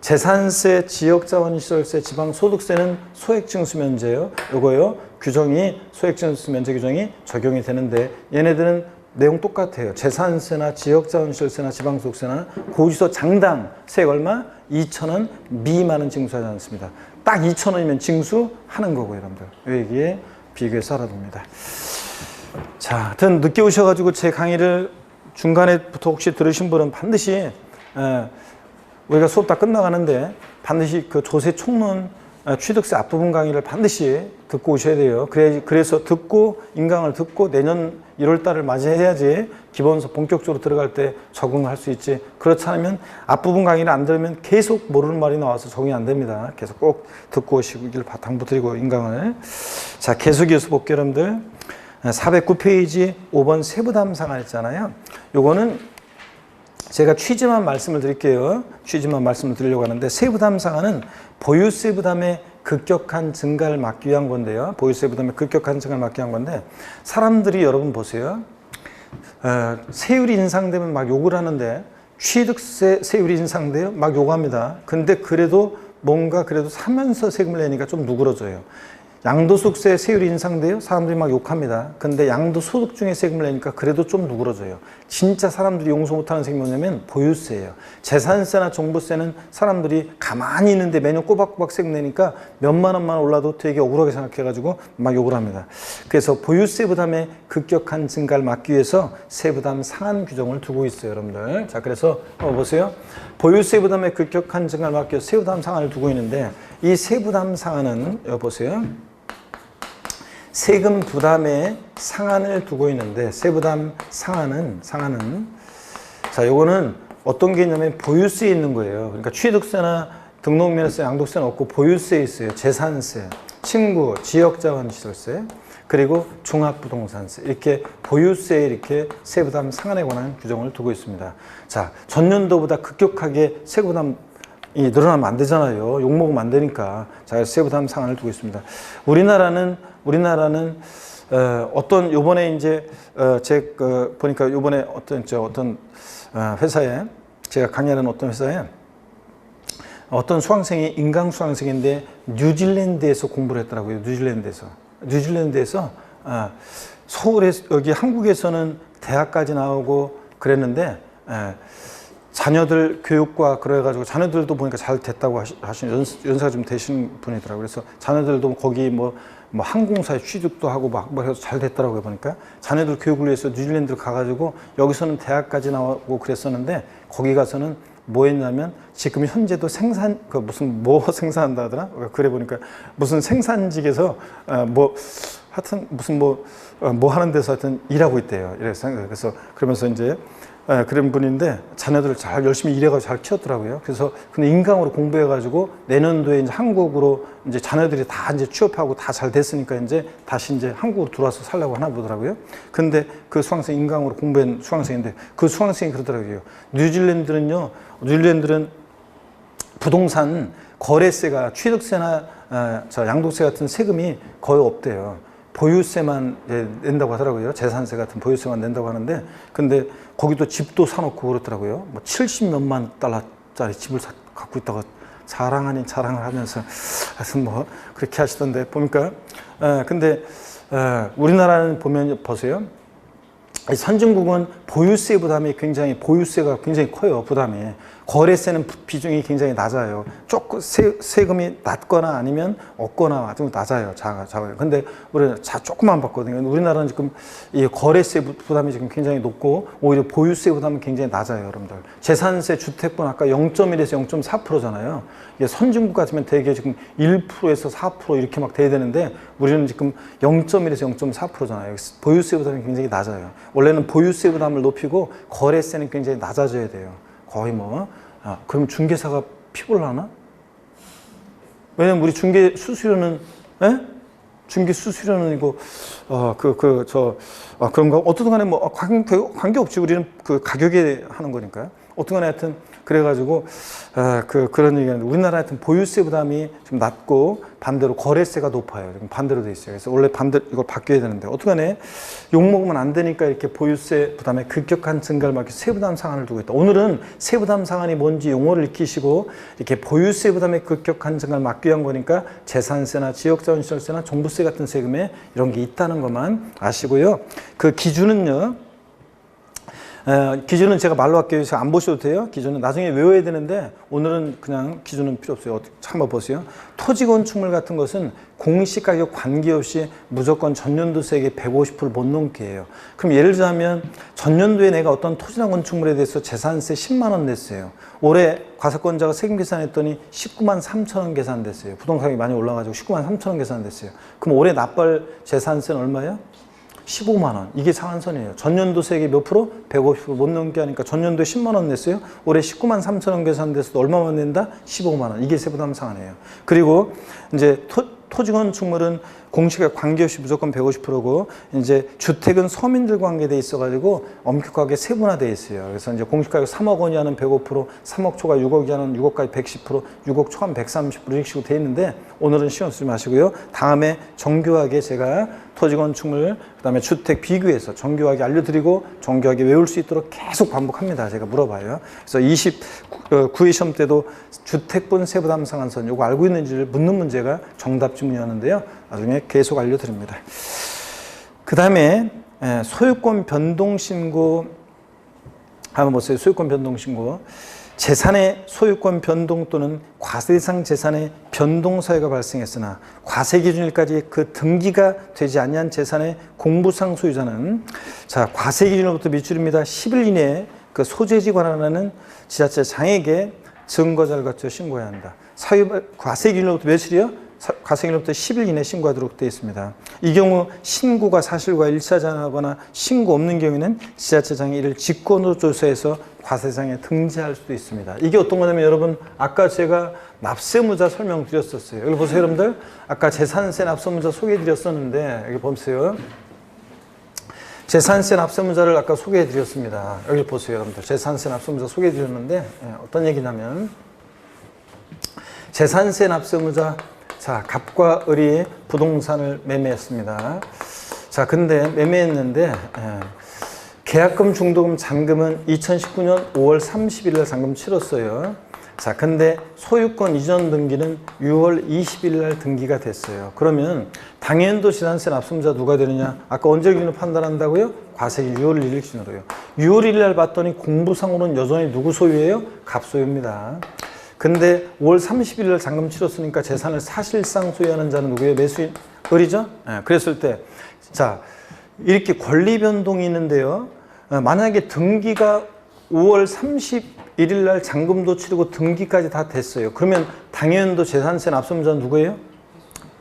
재산세, 지역자원시설세, 지방소득세는 소액징수면제예요. 요거요. 규정이, 소액징수면제 규정이 적용이 되는데, 얘네들은 내용 똑같아요. 재산세나 지역자원시설세나 지방소득세나 고지서 장당 세액 얼마? 2,000원 미만은 징수하지 않습니다. 딱 2,000원이면 징수하는 거고요, 여러분들. 여기에 비교해서 알아둡니다. 자, 하여튼 늦게 오셔가지고 제 강의를 중간에부터 혹시 들으신 분은 반드시, 우리가 수업 다 끝나가는데 반드시 그 조세 총론 취득세 앞부분 강의를 반드시 듣고 오셔야 돼요. 그래서 듣고 인강을 듣고 내년 1월 달을 맞이해야지 기본서 본격적으로 들어갈 때 적응을 할 수 있지. 그렇지 않으면 앞부분 강의를 안 들으면 계속 모르는 말이 나와서 적응이 안 됩니다. 그래서 꼭 듣고 오시길 당부드리고 인강을. 자, 계속 이어서 볼게요, 여러분들. 409페이지 5번 세부담사항 있잖아요. 요거는 제가 취지만 말씀을 드릴게요. 취지만 말씀을 드리려고 하는데, 세부담 상한은 보유세 부담의 급격한 증가를 막기 위한 건데요. 보유세 부담의 급격한 증가를 막기 위한 건데, 사람들이 여러분 보세요. 세율이 인상되면 막 욕을 하는데, 취득세 세율이 인상돼요? 막 욕합니다. 근데 그래도 뭔가 그래도 사면서 세금을 내니까 좀 누그러져요. 양도소득세 세율이 인상돼요? 사람들이 막 욕합니다. 근데 양도소득 중에 세금을 내니까 그래도 좀 누그러져요. 진짜 사람들이 용서 못하는 세금이 뭐냐면 보유세예요. 재산세나 종부세는 사람들이 가만히 있는데 매년 꼬박꼬박 세금 내니까 몇만 원만 올라도 되게 억울하게 생각해가지고 막 욕을 합니다. 그래서 보유세 부담의 급격한 증가를 막기 위해서 세부담 상한 규정을 두고 있어요, 여러분들. 자, 그래서 보세요. 보유세 부담의 급격한 증가를 막기 위해서 세부담 상한을 두고 있는데, 이 세부담 상한은 보세요. 세금 부담의 상한을 두고 있는데, 세부담 상한은 자, 요거는 어떤 게 있냐면 보유세에 있는 거예요. 그러니까 취득세나 등록면허세, 양도세는 없고 보유세에 있어요. 재산세, 친구, 지역자원시설세, 그리고 종합부동산세, 이렇게 보유세에 이렇게 세부담 상한에 관한 규정을 두고 있습니다. 자, 전년도보다 급격하게 세부담 이 늘어나면 안 되잖아요. 욕먹으면 안 되니까. 자, 세부담 상한을 두고 있습니다. 우리나라는 어떤 요번에 이제 보니까 요번에 어떤 회사에, 제가 강의하는 어떤 회사에 어떤 수강생이 인강 수강생인데 뉴질랜드에서 공부를 했더라고요. 뉴질랜드에서 서울에, 여기 한국에서는 대학까지 나오고 그랬는데, 자녀들 교육과 그래가지고 자녀들도 보니까 잘 됐다고 하시는, 연세가 좀 되신 분이더라고요. 그래서 자녀들도 거기 뭐 항공사에 취직도 하고 막 해서 잘 됐더라고요. 보니까 자녀들 교육을 위해서 뉴질랜드를 가가지고 여기서는 대학까지 나오고 그랬었는데, 거기 가서는 뭐 했냐면 지금 현재도 생산, 무슨 뭐 생산한다 하더라? 그래 보니까 무슨 생산직에서 하여튼 무슨 뭐 하는 데서 하여튼 일하고 있대요. 그래서 그러면서 이제 그런 분인데 자녀들을 잘 열심히 일해가지고 잘 키웠더라고요. 그래서 근데 인강으로 공부해가지고 내년도에 이제 한국으로 이제 자녀들이 다 이제 취업하고 다 잘 됐으니까 이제 다시 이제 한국으로 들어와서 살려고 하나 보더라고요. 근데 그 수강생 인강으로 공부한 수강생인데 그 수강생이 그러더라고요. 뉴질랜드는 부동산 거래세가 취득세나 양도세 같은 세금이 거의 없대요. 보유세만 낸다고 하더라고요. 재산세 같은 보유세만 낸다고 하는데, 근데 거기도 집도 사놓고 그렇더라고요. 뭐 70몇만 달러짜리 집을 갖고 있다가 자랑 아닌 자랑을 하면서 하여튼 뭐 그렇게 하시던데, 보니까 근데 우리나라는 보면 보세요. 선진국은 보유세 부담이 보유세가 굉장히 커요. 부담이. 거래세는 비중이 굉장히 낮아요. 조금 세금이 낮거나 아니면 없거나 좀 낮아요. 작아요. 근데 우리는 조금만 받거든요. 우리나라는 지금 이 거래세 부담이 지금 굉장히 높고 오히려 보유세 부담은 굉장히 낮아요, 여러분들. 재산세, 주택분 아까 0.1에서 0.4%잖아요. 이게 선진국 같으면 대개 지금 1%에서 4% 이렇게 막 돼야 되는데 우리는 지금 0.1에서 0.4%잖아요. 보유세 부담이 굉장히 낮아요. 원래는 보유세 부담을 높이고 거래세는 굉장히 낮아져야 돼요. 거의 그럼 중개사가 피곤을 하나? 왜냐면 우리 중개 수수료는, 중개 수수료는 이거, 그런 거, 어떤 간에 관계 없지. 우리는 그 가격에 하는 거니까요. 어떤 간에 하여튼, 그래가지고, 그런 얘기는 우리나라 하여튼 보유세 부담이 좀 낮고 반대로 거래세가 높아요. 반대로 돼 있어요. 그래서 원래 이걸 바뀌어야 되는데, 어떤 간에 욕먹으면 안 되니까 이렇게 보유세 부담의 급격한 증가를 막기 위해서 세부담 상한을 두고 있다. 오늘은 세부담 상한이 뭔지 용어를 익히시고 이렇게 보유세 부담의 급격한 증가를 막기 위한 거니까 재산세나 지역자원시설세나 종부세 같은 세금에 이런 게 있다는 것만 아시고요. 그 기준은요. 기준은 제가 말로 할게요. 그래서 안 보셔도 돼요. 기준은 나중에 외워야 되는데 오늘은 그냥 기준은 필요 없어요. 한번 보세요. 토지 건축물 같은 것은 공시가격 관계없이 무조건 전년도세액의 150%를 못 넘게 해요. 그럼 예를 들자면 전년도에 내가 어떤 토지나 건축물에 대해서 재산세 10만 원 냈어요. 올해 과세권자가 세금 계산했더니 19만 3천 원 계산됐어요. 부동산이 많이 올라가지고 19만 3천 원 계산됐어요. 그럼 올해 납부할 재산세는 얼마예요? 15만 원. 이게 상한선이에요. 전년도세액이 몇 프로? 150% 못 넘게 하니까 전년도에 10만 원 냈어요. 올해 19만 3천 원 계산돼서도 얼마만 낸다? 15만 원. 이게 세부담 상한이에요. 그리고 이제 토지 건축물은 공시가 관계없이 무조건 150%고 이제 주택은 서민들 관계돼 있어가지고 엄격하게 세분화돼 있어요. 그래서 이제 공시가격 3억 원 이하는 105%, 3억 초과 6억 이하는 6억까지 110%, 6억 초과는 130% 이렇게 식으로 돼 있는데 오늘은 신경 쓰지 마시고요. 다음에 정교하게 제가 토지 건축물 그다음에 주택 비교해서 정교하게 알려드리고 정교하게 외울 수 있도록 계속 반복합니다. 제가 물어봐요. 그래서 29회 시험 때도 주택분 세부 담상한선 이거 알고 있는지를 묻는 문제가 정답 지문이었는데요. 나중에 계속 알려드립니다. 그 다음에 소유권 변동신고 한번 보세요. 소유권 변동신고. 재산의 소유권 변동 또는 과세대상 재산의 변동 사유가 발생했으나 과세 기준일까지 그 등기가 되지 아니한 재산의 공부상 소유자는 자 과세 기준으로부터 밑줄입니다. 10일 이내에 그 소재지 관할하는 지자체장에게 증거자를 갖춰 신고해야 한다. 과세 기준으로부터 며칠이요? 과세 기준으로부터 10일 이내 신고하도록 되어 있습니다. 이 경우 신고가 사실과 일치하거나 신고 없는 경우에는 지자체장이 이를 직권으로 조사해서 과세장에 등재할 수도 있습니다. 이게 어떤 거냐면 여러분 아까 제가 납세무자 설명드렸었어요. 여기 보세요 여러분들. 아까 재산세 납세무자 소개해드렸었는데 여기 보세요. 재산세 납세무자를 아까 소개해드렸습니다. 여기 보세요 여러분들. 재산세 납세무자 소개해드렸는데 어떤 얘기냐면 재산세 납세무자 자, 갑과 을이 부동산을 매매했습니다. 자, 근데 매매했는데 계약금, 중도금, 잔금은 2019년 5월 30일 날 잔금 치렀어요. 자, 근데 소유권 이전 등기는 6월 20일 날 등기가 됐어요. 그러면 당연도 재산세 납세무자 누가 되느냐? 아까 언제 기준으로 판단한다고요? 과세기 6월 1일 기준으로요. 6월 1일 날 봤더니 공부상으로는 여전히 누구 소유예요? 갑 소유입니다. 근데 5월 30일 날 잔금 치렀으니까 재산을 사실상 소유하는 자는 누구예요? 매수인? 을이죠? 네, 그랬을 때, 자, 이렇게 권리 변동이 있는데요. 만약에 등기가 5월 31일 날 잔금도 치르고 등기까지 다 됐어요. 그러면 당연도 재산세 납세무자는 누구예요?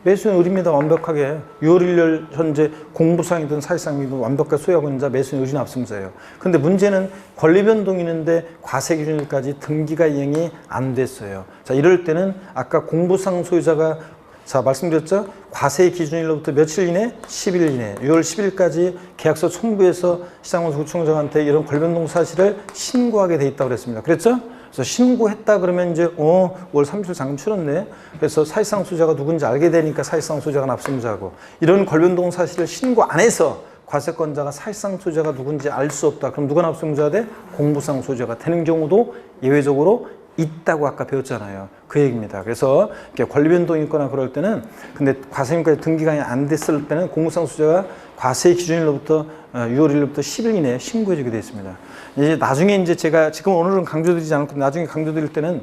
매수인 을입니다. 완벽하게. 6월 1일 현재 공부상이든 사실상이든 완벽하게 소유하고 있는 자 매수인 을이 납세무자예요. 근데 문제는 권리 변동이 있는데 과세 기준일까지 등기가 이행이 안 됐어요. 자, 이럴 때는 아까 공부상 소유자가 자, 말씀드렸죠? 과세 기준일로부터 며칠 이내? 10일 이내. 6월 10일까지 계약서 첨부해서 시장공사구청장한테 이런 권리 변동 사실을 신고하게 돼 있다고 그랬습니다. 그랬죠? 그래서 신고했다 그러면 이제 5월 30일 잔금 치렀네. 그래서 사실상 소유자가 누군지 알게 되니까 사실상 소유자가 납세무자고 이런 권변동 사실을 신고 안 해서 과세권자가 사실상 소유자가 누군지 알 수 없다. 그럼 누가 납세무자가 돼? 공부상 소유자가 되는 경우도 예외적으로 있다고 아까 배웠잖아요. 그 얘기입니다. 그래서 권리 변동이 있거나 그럴 때는 근데 과세인까지 등기가 안 됐을 때는 공부상 소유자가 과세 기준일로부터 6월 1일부터 10일 이내에 신고해주게 되어 있습니다. 이제 나중에 이제 제가 지금 오늘은 강조드리지 않고 나중에 강조드릴 때는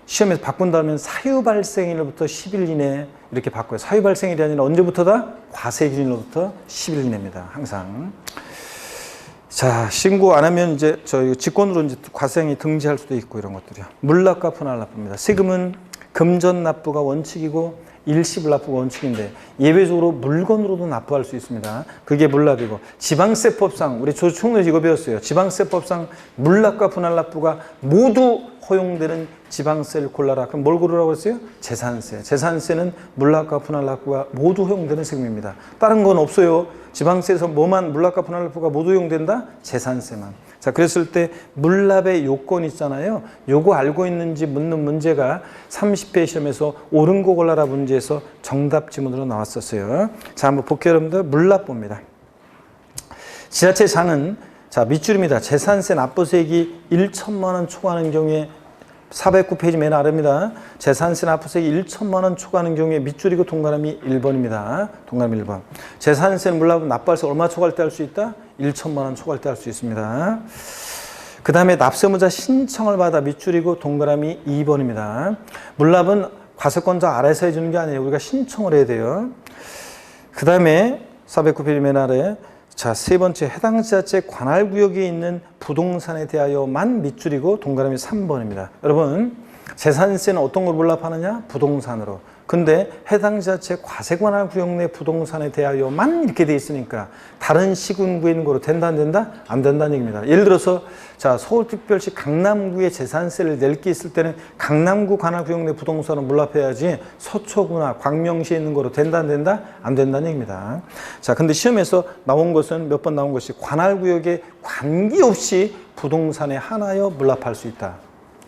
시험에서 바꾼다면 사유 발생일로부터 10일 이내에 이렇게 바꿔요. 사유 발생일이 아니라 언제부터다? 과세 기준일로부터 10일 이내입니다. 항상. 자, 신고 안 하면 이제 저희 직권으로 이제 과세형이 등재할 수도 있고 이런 것들이요. 물납과 분할 납부입니다. 세금은 금전 납부가 원칙이고 일시불 납부가 원칙인데 예외적으로 물건으로도 납부할 수 있습니다. 그게 물납이고 지방세법상 우리 조총에서 이거 배웠어요. 지방세법상 물납과 분할 납부가 모두 허용되는 지방세를 골라라. 그럼 뭘 고르라고 했어요? 재산세. 재산세는 물납과 분할 납부가 모두 허용되는 세금입니다. 다른 건 없어요. 지방세에서 뭐만 물납과 분할 납부가 모두 허용된다? 재산세만. 자, 그랬을 때 물납의 요건 있잖아요. 요거 알고 있는지 묻는 문제가 30회 시험에서 옳은 거 골라라 문제에서 정답 지문으로 나왔었어요. 자, 한번 볼게요, 여러분들. 물납 봅니다. 지자체장은 자, 밑줄입니다. 재산세 납부세액이 1천만 원 초과하는 경우에 409페이지 맨 아래입니다. 재산세 납부세액이 1천만 원 초과하는 경우에 밑줄이고 동그라미 1번입니다. 동그라미 1번. 재산세는 물납은 납부할세 얼마 초과할 때 할 수 있다? 1천만 원 초과할 때 할 수 있습니다. 그 다음에 납세무자 신청을 받아 밑줄이고 동그라미 2번입니다. 물납은 과세권자 아래서 해주는 게 아니에요. 우리가 신청을 해야 돼요. 그 다음에 409페이지 맨 아래 자, 세 번째 해당 지자체 관할구역에 있는 부동산에 대하여만 밑줄이고 동그라미 3번입니다. 여러분 재산세는 어떤 걸 물납하느냐? 부동산으로. 근데 해당 지자체 과세관할 구역 내 부동산에 대하여만 이렇게 돼 있으니까 다른 시군구에 있는 거로 된다 안 된다? 안 된다는 얘기입니다. 예를 들어서 자 서울특별시 강남구에 재산세를 낼 게 있을 때는 강남구 관할 구역 내 부동산은 물납해야지 서초구나 광명시에 있는 거로 된다 안 된다? 안 된다는 얘기입니다. 자 근데 시험에서 나온 것은 몇 번 나온 것이 관할 구역에 관계없이 부동산에 한하여 물납할 수 있다.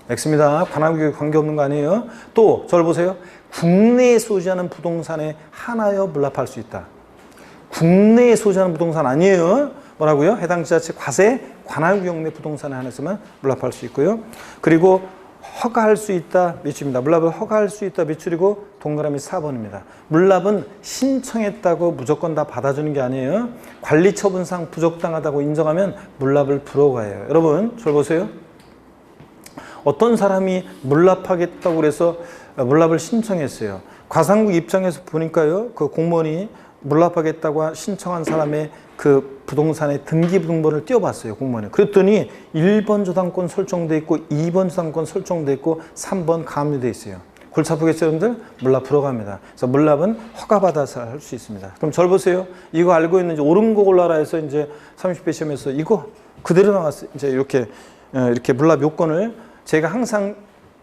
X입니다. 관할 구역에 관계없는 거 아니에요. 또 저를 보세요. 국내에 소지하는 부동산에 한하여 물납할 수 있다. 국내에 소지하는 부동산 아니에요. 뭐라고요? 해당 지자체 과세 관할 구역 내 부동산에 한해서만 물납할 수 있고요. 그리고 허가할 수 있다 밑줄입니다. 물납을 허가할 수 있다 밑줄이고 동그라미 4번입니다. 물납은 신청했다고 무조건 다 받아주는 게 아니에요. 관리처분상 부적당하다고 인정하면 물납을 불허가해요. 여러분 저를 보세요. 어떤 사람이 물납하겠다고 그래서 물납을 신청했어요. 과상국 입장에서 보니까요. 그 공무원이 물납하겠다고 신청한 사람의 그 부동산의 등기부등본을 띄워봤어요. 공무원이. 그랬더니 1번 저당권 설정돼 있고 2번 저당권 설정돼 있고 3번 가압류돼 있어요. 골치 아프겠어요, 여러분들? 물납 불허갑니다. 그래서 물납은 허가받아서 할 수 있습니다. 그럼 절 보세요. 이거 알고 있는지 옳은 거 골라라 해서 이제 30배 시험에서 이거 그대로 나왔어요. 이제 이렇게 물납 요건을 제가 항상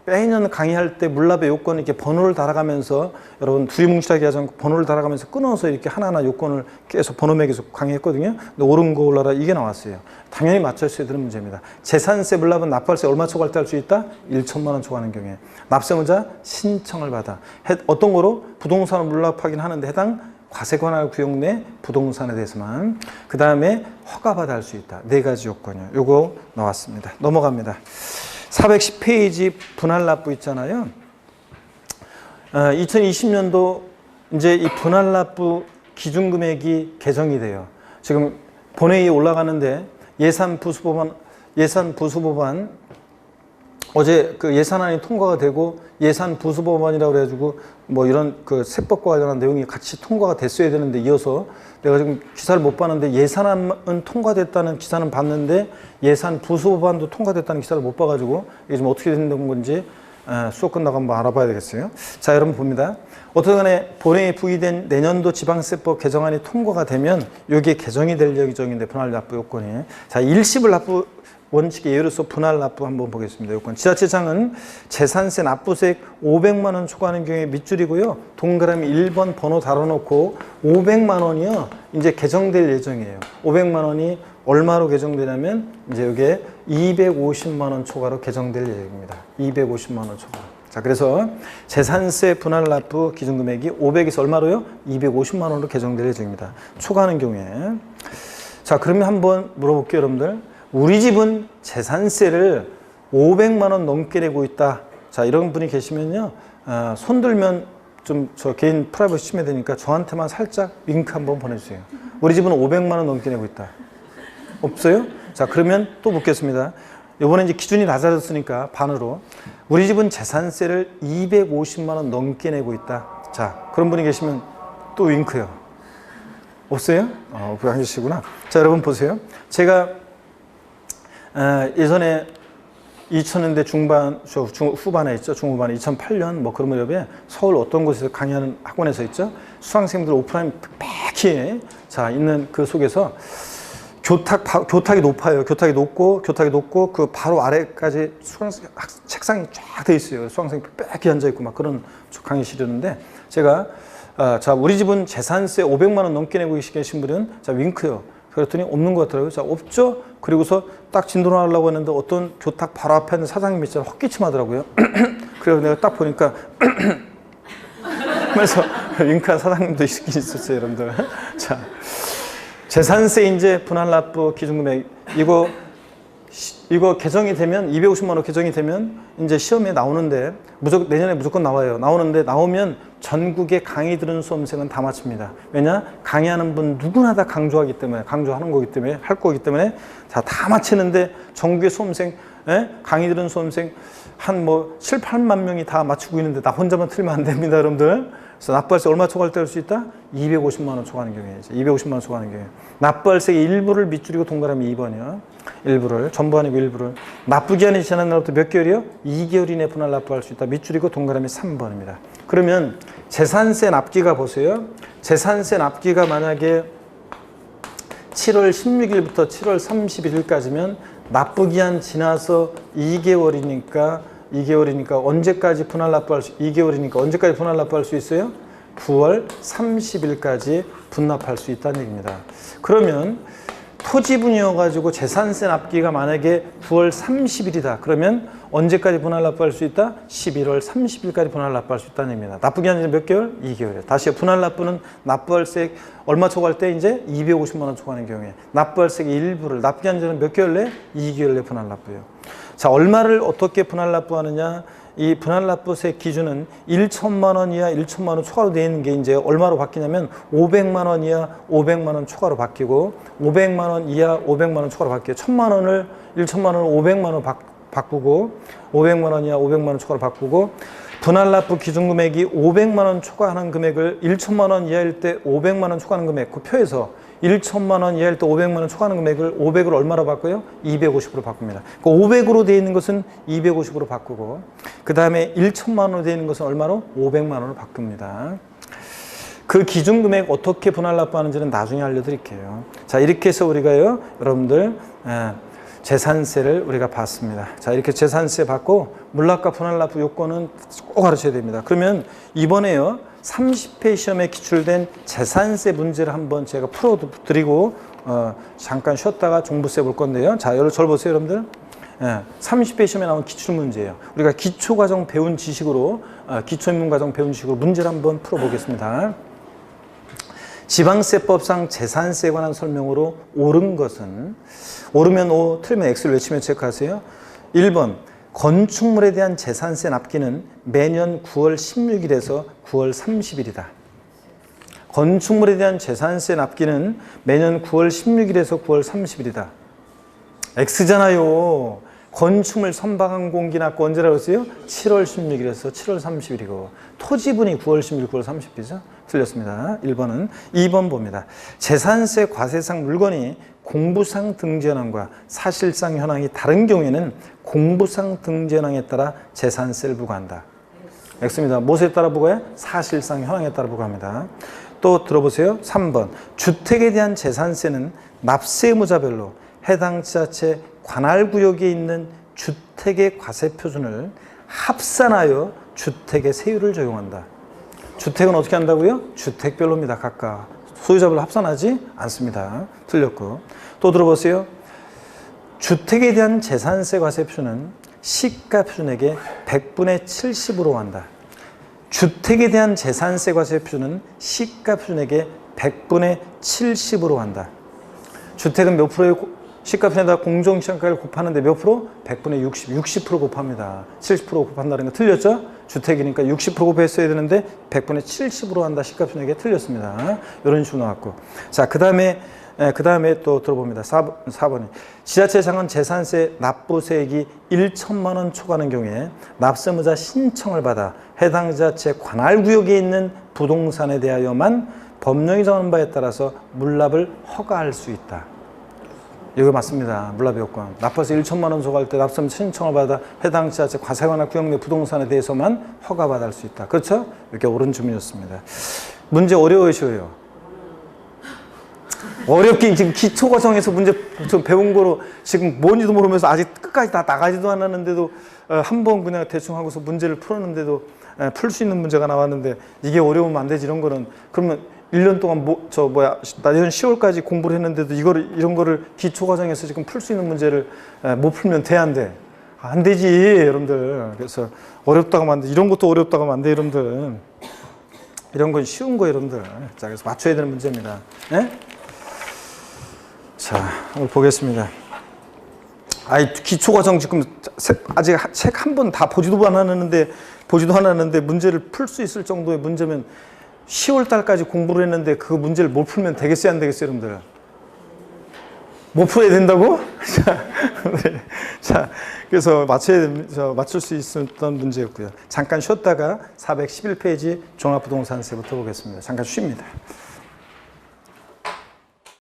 매년 강의할 때 물납의 요건을 이렇게 번호를 달아가면서 여러분 두리뭉실하게 하지 않고 번호를 달아가면서 끊어서 이렇게 하나하나 요건을 계속 번호 매겨서 강의했거든요. 근데 옳은 거 올라라 이게 나왔어요. 당연히 맞춰있어야 되는 문제입니다. 재산세 물납은 납부할세 얼마 초과할 때 할 수 있다? 1천만 원 초과하는 경우에. 납세문자 신청을 받아. 어떤 거로? 부동산을 물납하긴 하는데 해당 과세관할 구역 내 부동산에 대해서만. 그 다음에 허가받아 할 수 있다. 4가지 요건이요. 요거 나왔습니다. 넘어갑니다. 410페이지 분할납부 있잖아요. 2020년도 이제 이 분할납부 기준금액이 개정이 돼요. 지금 본회의에 올라가는데 예산부수법안 어제 그 예산안이 통과가 되고 예산부수법안이라고 그래가지고 뭐 이런 그 세법과 관련한 내용이 같이 통과가 됐어야 되는데 이어서 내가 지금 기사를 못 봤는데 예산안은 통과됐다는 기사는 봤는데 예산부수법안도 통과됐다는 기사를 못 봐가지고 이게 좀 어떻게 되는 건지 수업 끝나고 한번 알아봐야 되겠어요. 자, 여러분 봅니다. 어떻든 간에 본회의에 부의된 내년도 지방세법 개정안이 통과가 되면 이게 개정이 될 예정인데 분할납부 요건이. 자, 일시불 납부 원칙의 예로서 분할납부 한번 보겠습니다. 요건 지자체장은 재산세 납부세액 500만 원 초과하는 경우에 밑줄이고요. 동그라미 1번 번호 달아놓고 500만 원이요. 이제 개정될 예정이에요. 500만 원이 얼마로 개정되냐면 이제 이게 250만 원 초과로 개정될 예정입니다. 250만 원 초과. 자, 그래서 재산세 분할납부 기준금액이 500에서 얼마로요? 250만 원으로 개정될 예정입니다. 초과하는 경우에. 자, 그러면 한번 물어볼게요, 여러분들. 우리 집은 재산세를 500만 원 넘게 내고 있다. 자, 이런 분이 계시면요. 손 들면 좀 저 개인 프라이버시 침해되니까 저한테만 살짝 윙크 한번 보내주세요. 우리 집은 500만 원 넘게 내고 있다. 없어요? 자, 그러면 또 묻겠습니다. 이번에 이제 기준이 낮아졌으니까 반으로. 우리 집은 재산세를 250만 원 넘게 내고 있다. 자, 그런 분이 계시면 또 윙크요. 없어요? 그거 안 계시구나. 자, 여러분 보세요. 제가 예전에 2000년대 중반, 후반에 있죠. 중후반에 2008년 뭐 그런 무렵에 서울 어떤 곳에서 강의하는 학원에서 있죠. 수강생들 오프라인 빽히 자 있는 그 속에서 교탁이 높아요. 교탁이 높고 그 바로 아래까지 수강생 책상이 쫙 돼 있어요. 수강생이 빽히 앉아 있고 막 그런 강의실이었는데 제가 자 우리 집은 재산세 500만 원 넘게 내고 계신 분은 자 윙크요. 그랬더니 없는 것 같더라고요. 자, 없죠? 그리고서 딱 진도를 하려고 했는데 어떤 교탁 바로 앞에 있는 사장님이 있잖아요. 헛기침 하더라고요. 그래서 내가 딱 보니까 그래서 윙크한 사장님도 있긴 있었어요, 여러분들. 자, 재산세 이제 분할납부 기준금액 이거 개정이 되면 250만 원 개정이 되면 이제 시험에 나오는데 내년에 무조건 나와요. 나오면 전국의 강의 들은 수험생은 다 맞춥니다. 왜냐? 강의하는 분 누구나 다 강조하는 거기 때문에 할 거기 때문에 다 맞히는데 전국의 수험생 강의 들은 수험생 한 뭐 7, 8만 명이 다 맞추고 있는데 나 혼자만 틀리면 안 됩니다, 여러분들. 그래서 납부할세 얼마 초과할 때 할 수 있다? 250만 원 초과하는 경우에 250만 원 초과하는 경우에 납부할세의 일부를 밑줄이고 동그라미 2번이요. 일부를 전부 아니고 일부를 납부기한이 지난 날부터 몇 개월이요? 2개월 이내 분할 납부할 수 있다. 밑줄이고 동그라미 3번입니다. 그러면 재산세 납기가 보세요. 재산세 납기가 만약에 7월 16일부터 7월 31일까지면 납부기한 지나서 2개월이니까 언제까지 분할 납부할 수 2개월이니까 언제까지 분할 납부할 수 있어요? 9월 30일까지 분납할 수 있다는 얘기입니다. 그러면 토지분이어가지고 재산세 납기가 만약에 9월 30일이다. 그러면 언제까지 분할 납부할 수 있다? 11월 30일까지 분할 납부할 수 있다는 얘기입니다. 납부기한이 몇 개월? 2개월이에요. 다시 분할 납부는 납부할세 얼마 초과할 때 이제 250만 원 초과하는 경우에 납부할세의 일부를 납부기한제는 몇 개월 내? 2개월 내 분할 납부예요. 자, 얼마를 어떻게 분할 납부하느냐? 이 분할 납부세 기준은 1천만 원 이하 1천만 원 초과로 되어 있는 게 이제 얼마로 바뀌냐면 500만 원 이하 500만 원 초과로 바뀌고 500만 원 이하 500만 원 초과로 바뀌어요. 1천만 원을 1천만 원을 500만 원 바꾸고 500만 원 이하 500만 원 초과로 바꾸고 분할 납부 기준 금액이 500만 원 초과하는 금액을 1천만 원 이하일 때 500만 원 초과하는 금액 그 표에서 1천만 원 이하일 때 500만 원 초과하는 금액을 500으로 얼마로 바꿔요? 250으로 바꿉니다. 그 500으로 되어 있는 것은 250으로 바꾸고 그 다음에 1천만 원으로 되어 있는 것은 얼마로? 500만 원으로 바꿉니다. 그 기준 금액 어떻게 분할 납부하는지는 나중에 알려드릴게요. 자, 이렇게 해서 우리가요, 여러분들 재산세를 우리가 받습니다. 자, 이렇게 재산세 받고 물납과 분할 납부 요건은 꼭 가르쳐야 됩니다. 그러면 이번에요 30회 시험에 기출된 재산세 문제를 한번 제가 풀어드리고 잠깐 쉬었다가 종부세 볼 건데요. 자, 여러분 절 보세요, 여러분들. 30회 시험에 나온 기출 문제예요. 우리가 기초과정 배운 지식으로 기초인문과정 배운 지식으로 문제를 한번 풀어보겠습니다. 지방세법상 재산세에 관한 설명으로 옳은 것은 옳으면 O, 틀리면 X를 외치며 체크하세요. 1번 건축물에 대한 재산세 납기는 매년 9월 16일에서 9월 30일이다. 건축물에 대한 재산세 납기는 매년 9월 16일에서 9월 30일이다. X잖아요. 건축물 선박한 공기납고 언제라고 했어요? 7월 16일에서 7월 30일이고 토지분이 9월 16일, 9월 30일이죠? 틀렸습니다. 1번은. 2번 봅니다. 재산세 과세상 물건이 공부상 등재 현황과 사실상 현황이 다른 경우에는 공부상 등재 현황에 따라 재산세를 부과한다. X입니다. 무엇에 따라 부과해? 사실상 현황에 따라 부과합니다. 또 들어보세요. 3번. 주택에 대한 재산세는 납세 의무자별로 해당 지자체 관할구역에 있는 주택의 과세표준을 합산하여 주택의 세율을 적용한다. 주택은 어떻게 한다고요? 주택별로입니다. 각각. 소유자별로 합산하지 않습니다. 틀렸고. 또 들어보세요. 주택에 대한 재산세 과세표준은 시가표준액의 100분의 70으로 한다. 주택에 대한 재산세 과세표준은 시가표준액의 100분의 70으로 한다. 주택은 몇 프로의 시가표준에다 공정시장가를 곱하는데 몇 프로? 100분의 60% 곱합니다. 70% 곱한다는 거 틀렸죠? 주택이니까 60% 곱했어야 되는데 100분의 70으로 한다. 시가표준액에 틀렸습니다. 이런 식으로 나왔고. 자, 그 다음에 또 들어봅니다. 4번이. 지자체장은 재산세 납부세액이 1천만 원 초과하는 경우에 납세의무자 신청을 받아 해당 지자체 관할구역에 있는 부동산에 대하여만 법령이 정하는 바에 따라서 물납을 허가할 수 있다. 이거 맞습니다. 물납의 요건. 납부세 1천만 원 초과할 때 납세의무자 신청을 받아 해당 지자체 과세관할 구역 내 부동산에 대해서만 허가받을 수 있다. 그렇죠? 이렇게 옳은 주문이었습니다. 문제 어려워요, 쉬워요? 어렵게 지금 기초과정에서 문제 좀 배운 거로 지금 뭔지도 모르면서 아직 끝까지 다 나가지도 않았는데도 한 번 그냥 대충 하고서 문제를 풀었는데도 풀 수 있는 문제가 나왔는데 이게 어려우면 안 되지. 이런 거는 그러면 1년 동안 내년 10월까지 공부를 했는데도 이런 거를 기초과정에서 지금 풀 수 있는 문제를 못 풀면 돼, 안 돼? 안 되지, 여러분들. 그래서 어렵다고 하면 안 돼. 이런 것도 어렵다고 하면 안 돼, 여러분들. 이런 건 쉬운 거예요, 여러분들. 자, 그래서 맞춰야 되는 문제입니다. 네? 자, 오늘 보겠습니다. 기초과정 지금 아직 책 한 번 다 보지도 않았는데 문제를 풀 수 있을 정도의 문제면 10월 달까지 공부를 했는데 그 문제를 못 풀면 되겠어요, 안 되겠어요, 여러분들? 못 풀어야 된다고? 자, 그래서 맞출 수 있었던 문제였고요. 잠깐 쉬었다가 411페이지 종합부동산세부터 보겠습니다. 잠깐 쉽니다.